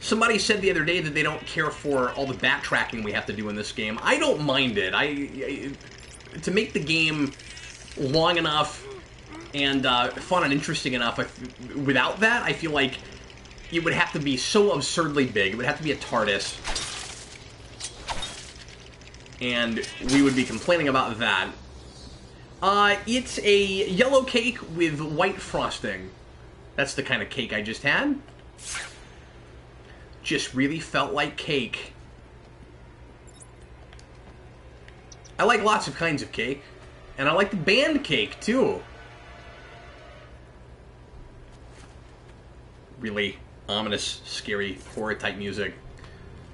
Somebody said the other day that they don't care for all the backtracking we have to do in this game. I don't mind it. To make the game long enough and fun and interesting enough, without that, I feel like it would have to be so absurdly big. It would have to be a TARDIS. And we would be complaining about that. It's a yellow cake with white frosting. That's the kind of cake I just had. Just really felt like cake. I like lots of kinds of cake. And I like the band cake, too. Really ominous, scary, horror-type music.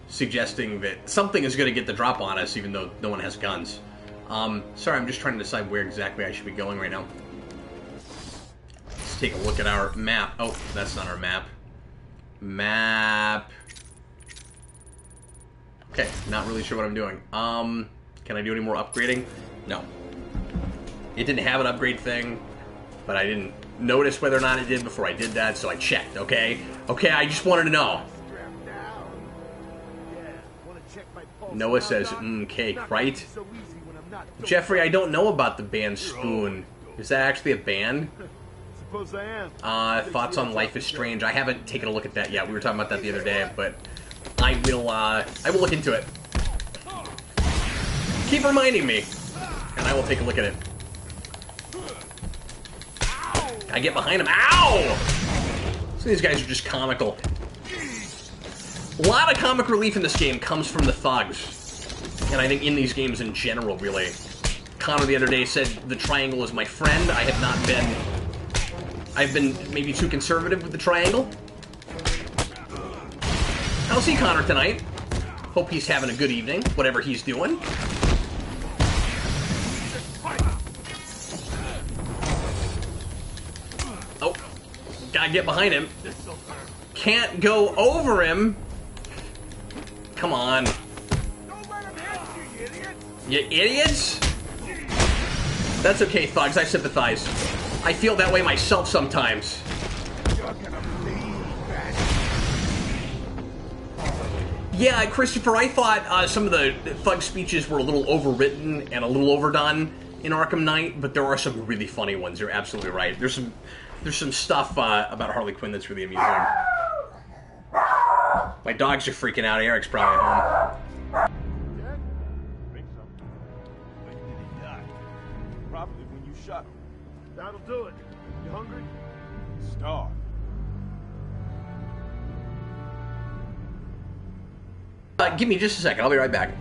Suggesting that something is going to get the drop on us, even though no one has guns. Sorry, I'm just trying to decide where exactly I should be going right now. Let's take a look at our map. Oh, that's not our map. Map. Okay, not really sure what I'm doing. Can I do any more upgrading? No. It didn't have an upgrade thing, but I didn't notice whether or not it did before I did that, so I checked, okay? Okay, I just wanted to know. Noah says, cake, right? Jeffrey, I don't know about the band Spoon. Is that actually a band? Thoughts on Life is Strange. I haven't taken a look at that yet. We were talking about that the other day, but I will look into it. Keep reminding me, and I will take a look at it. I get behind him. Ow! So these guys are just comical. A lot of comic relief in this game comes from the thugs. And I think in these games in general, really. Connor the other day said the triangle is my friend. I have not been... I've been maybe too conservative with the triangle. I'll see Connor tonight. Hope he's having a good evening, whatever he's doing. Oh, gotta get behind him. Can't go over him. Come on. You idiots? That's okay, thugs. I sympathize. I feel that way myself sometimes. Yeah, Christopher, I thought some of the thug speeches were a little overwritten and a little overdone in Arkham Knight, but there are some really funny ones. You're absolutely right. There's some stuff about Harley Quinn that's really amusing. My dogs are freaking out. Eric's probably home. Dead? I think so. When did he die? Probably when you shot him. That'll do it. You hungry? Starve. Give me just a second. I'll be right back.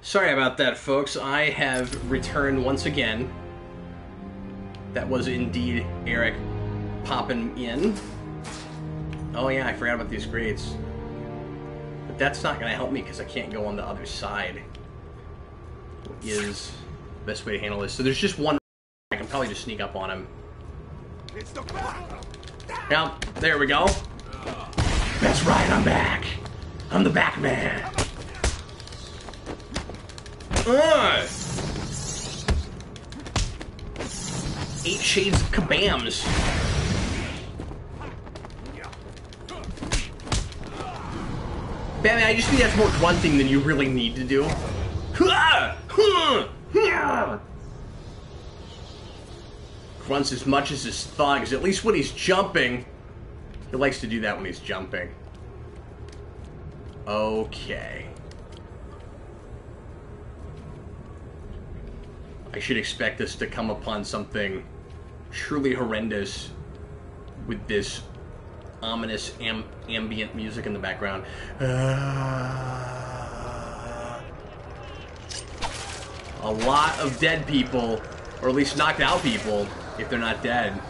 Sorry about that, folks. I have returned once again. That was indeed Eric popping in. Oh yeah, I forgot about these grades. But that's not going to help me because I can't go on the other side. What is the best way to handle this? So there's just one. I can probably just sneak up on him. Yeah, there we go. That's right, I'm back. I'm the back man. 8 shades of kabams. Batman, I just think that's more grunting than you really need to do. Grunts as much as his thugs, at least when he's jumping. He likes to do that when he's jumping. Okay. I should expect us to come upon something truly horrendous with this ominous ambient music in the background. A lot of dead people, or at least knocked out people, if they're not dead.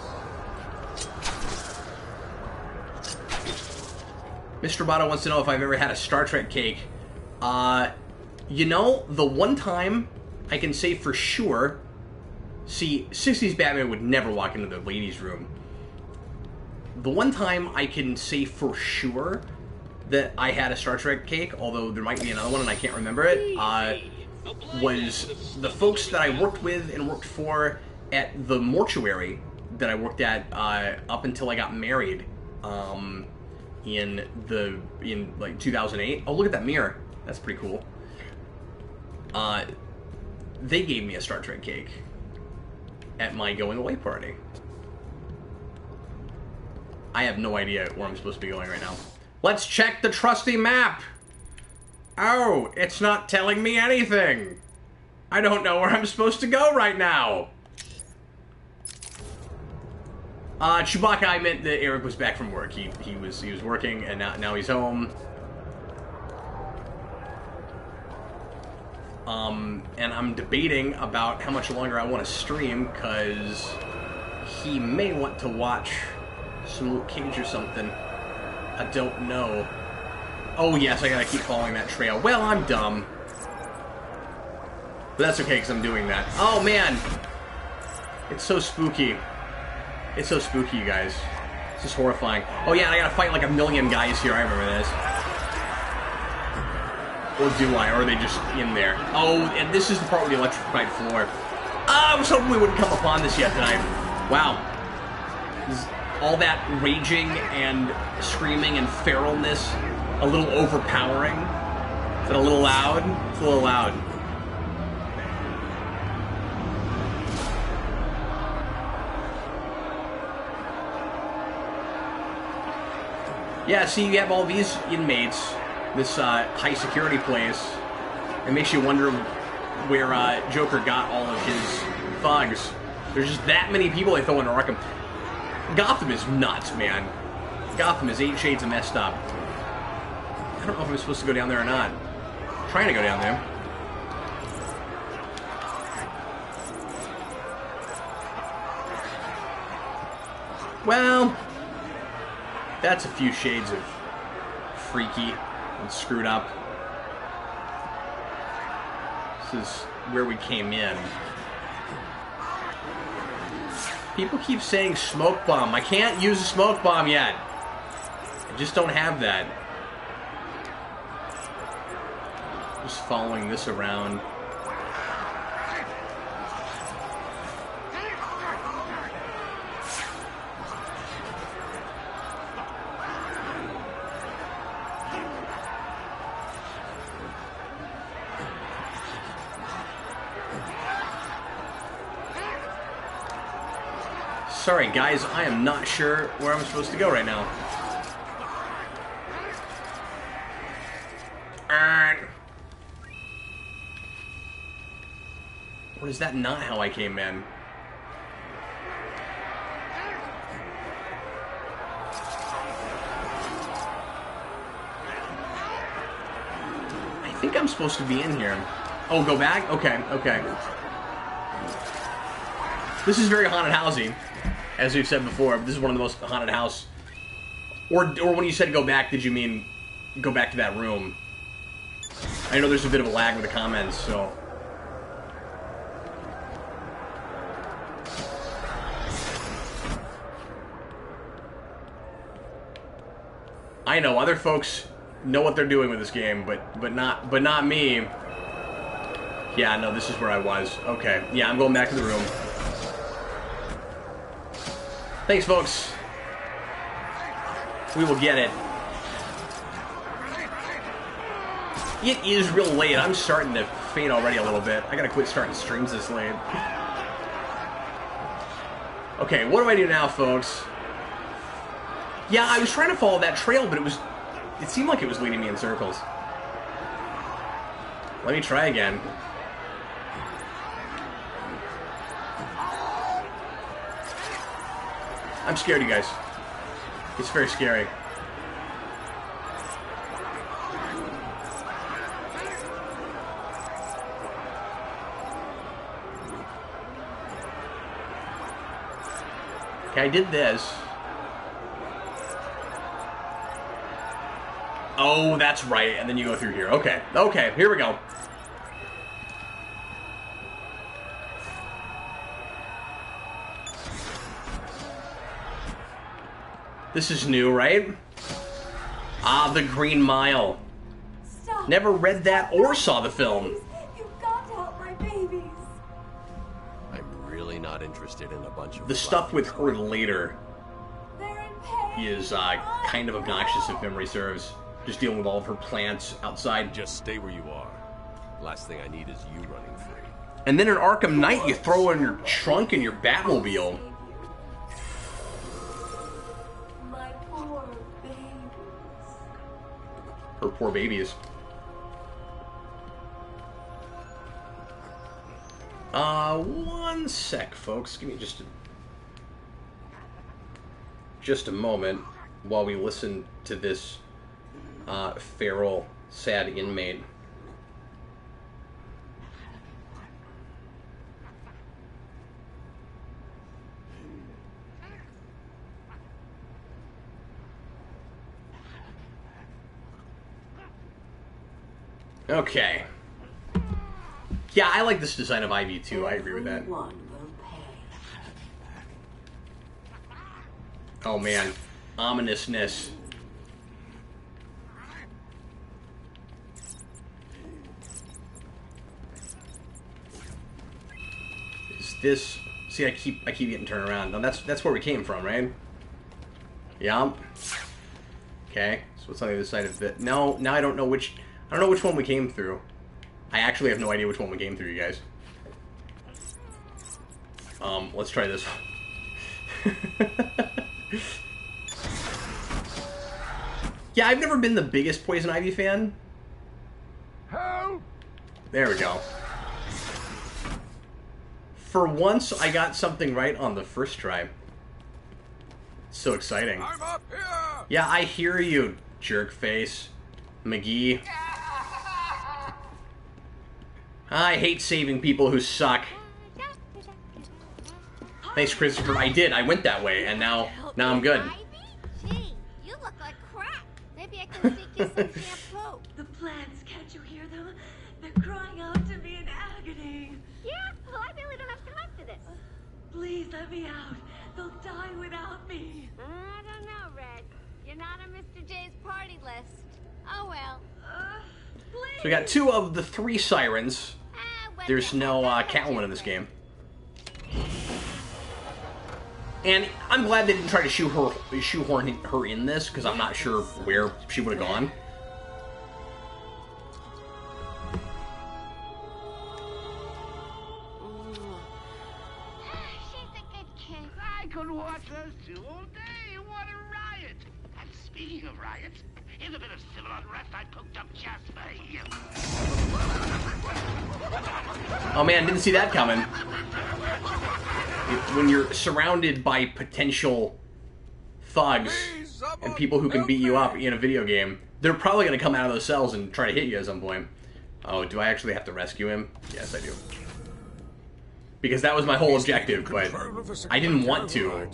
Mr. Roboto wants to know if I've ever had a Star Trek cake. You know, the one time I can say for sure, see, 60s Batman would never walk into the ladies' room. The one time I can say for sure that I had a Star Trek cake, although there might be another one and I can't remember it, was the folks that I worked with and worked for at the mortuary that I worked at up until I got married in like 2008. Oh, look at that mirror. That's pretty cool. They gave me a Star Trek cake at my going away party. I have no idea where I'm supposed to be going right now. Let's check the trusty map. Oh, it's not telling me anything. I don't know where I'm supposed to go right now. Chewbacca, I meant that Eric was back from work. He was working, and now he's home. And I'm debating about how much longer I want to stream, because he may want to watch some Luke Cage or something. I don't know. Oh yes, I gotta keep following that trail. Well, I'm dumb. But that's okay, because I'm doing that. Oh man! It's so spooky. It's so spooky, you guys. This is horrifying. Oh yeah, and I gotta fight like a million guys here. I remember this. Or do I? Or are they just in there? Oh, and this is the part with the electrified floor. I was hoping we wouldn't come upon this yet tonight. Wow. All that raging and screaming and feralness, a little overpowering. Is it a little loud? It's a little loud. Yeah, see, you have all these inmates, this high security place. It makes you wonder where Joker got all of his thugs. There's just that many people they throw into Arkham. Gotham is nuts, man. Gotham is 8 shades of messed up. I don't know if I'm supposed to go down there or not. I'm trying to go down there. Well, that's a few shades of freaky and screwed up. This is where we came in. People keep saying smoke bomb. I can't use a smoke bomb yet. I just don't have that. Just following this around. Sorry, guys, I am not sure where I'm supposed to go right now. Or is that not how I came in? I think I'm supposed to be in here. Oh, go back? Okay, okay. This is very haunted housey. As we've said before, this is one of the most haunted house. Or when you said go back, did you mean go back to that room? I know there's a bit of a lag with the comments, so. I know other folks know what they're doing with this game, but not me. Yeah, no, this is where I was. Okay, yeah, I'm going back to the room. Thanks, folks. We will get it. It is real late. I'm starting to faint already a little bit. I gotta quit starting streams this late. Okay, what do I do now, folks? Yeah, I was trying to follow that trail, but it seemed like it was leading me in circles. Let me try again. I'm scared, you guys. It's very scary. Okay, I did this. Oh, that's right. And then you go through here. Okay. Okay, here we go. This is new, right? Ah, The Green Mile. Stop. Never read that or saw the film. You've got to help my babies. I'm really not interested in a bunch of The stuff with her later is kind of obnoxious if memory serves. Just dealing with all of her plants outside. Just stay where you are. Last thing I need is you running free. And then in Arkham Knight, you throw in your trunk and your Batmobile. My poor babies. Her poor babies. One sec, folks. Give me just a moment while we listen to this feral, sad inmate. Okay. Yeah, I like this design of Ivy too. I agree with that. Oh man, ominousness. Is this? See, I keep getting turned around. No, that's where we came from, right? Yeah. Okay. So what's on the other side of it? No, now I don't know which. I don't know which one we came through. I actually have no idea which one we came through, you guys. Let's try this one. Yeah, I've never been the biggest Poison Ivy fan. Help! There we go. For once, I got something right on the first try. So exciting. I'm up here! Yeah, I hear you, jerk face. McGee. I hate saving people who suck. Thanks, Christopher. I did. I went that way, and now I'm good. Gee, you look like crap. Maybe I can sneak you some shampoo. The plants, can't you hear them? They're crying out to me in agony. Yeah, well, I really don't have time for this. Please let me out. They'll die without me. I don't know, Red. You're not on Mr. J's party list. Oh, well. So we got 2 of the 3 sirens. There's no Catwoman in this game. And I'm glad they didn't try to shoehorn her in this, because I'm not sure where she would have gone. She's a good kid. I could watch those two all day. What a riot! And speaking of riots, in a bit of civil unrest I cooked up just for you. Oh man, didn't see that coming. When you're surrounded by potential thugs and people who can beat you up in a video game, they're probably going to come out of those cells and try to hit you at some point. Oh, do I actually have to rescue him? Yes, I do. Because that was my whole objective, but I didn't want to.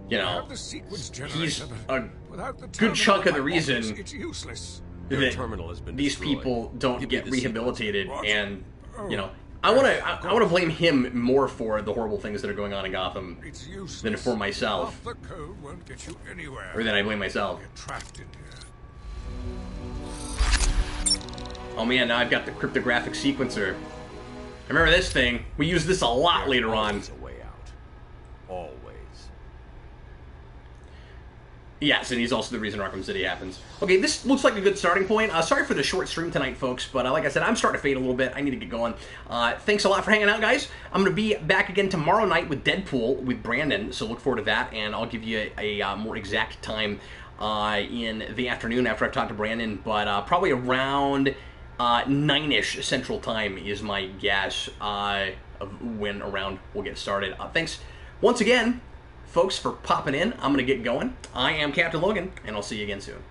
You know, he's a good chunk of the reason that these people don't get rehabilitated, and you know, I want to blame him more for the horrible things that are going on in Gotham than for myself, or than I blame myself. Oh man, now I've got the cryptographic sequencer. I remember this thing. We use this a lot later on. Always. Yes, and he's also the reason Arkham City happens. Okay, this looks like a good starting point. Sorry for the short stream tonight, folks, but like I said, I'm starting to fade a little bit. I need to get going. Thanks a lot for hanging out, guys. I'm going to be back again tomorrow night with Deadpool with Brandon, so look forward to that, and I'll give you a more exact time in the afternoon after I've talked to Brandon, but probably around 9-ish Central Time is my guess of when around we'll get started. Thanks once again, folks, for popping in. I'm going to get going. I am Captain Logan, and I'll see you again soon.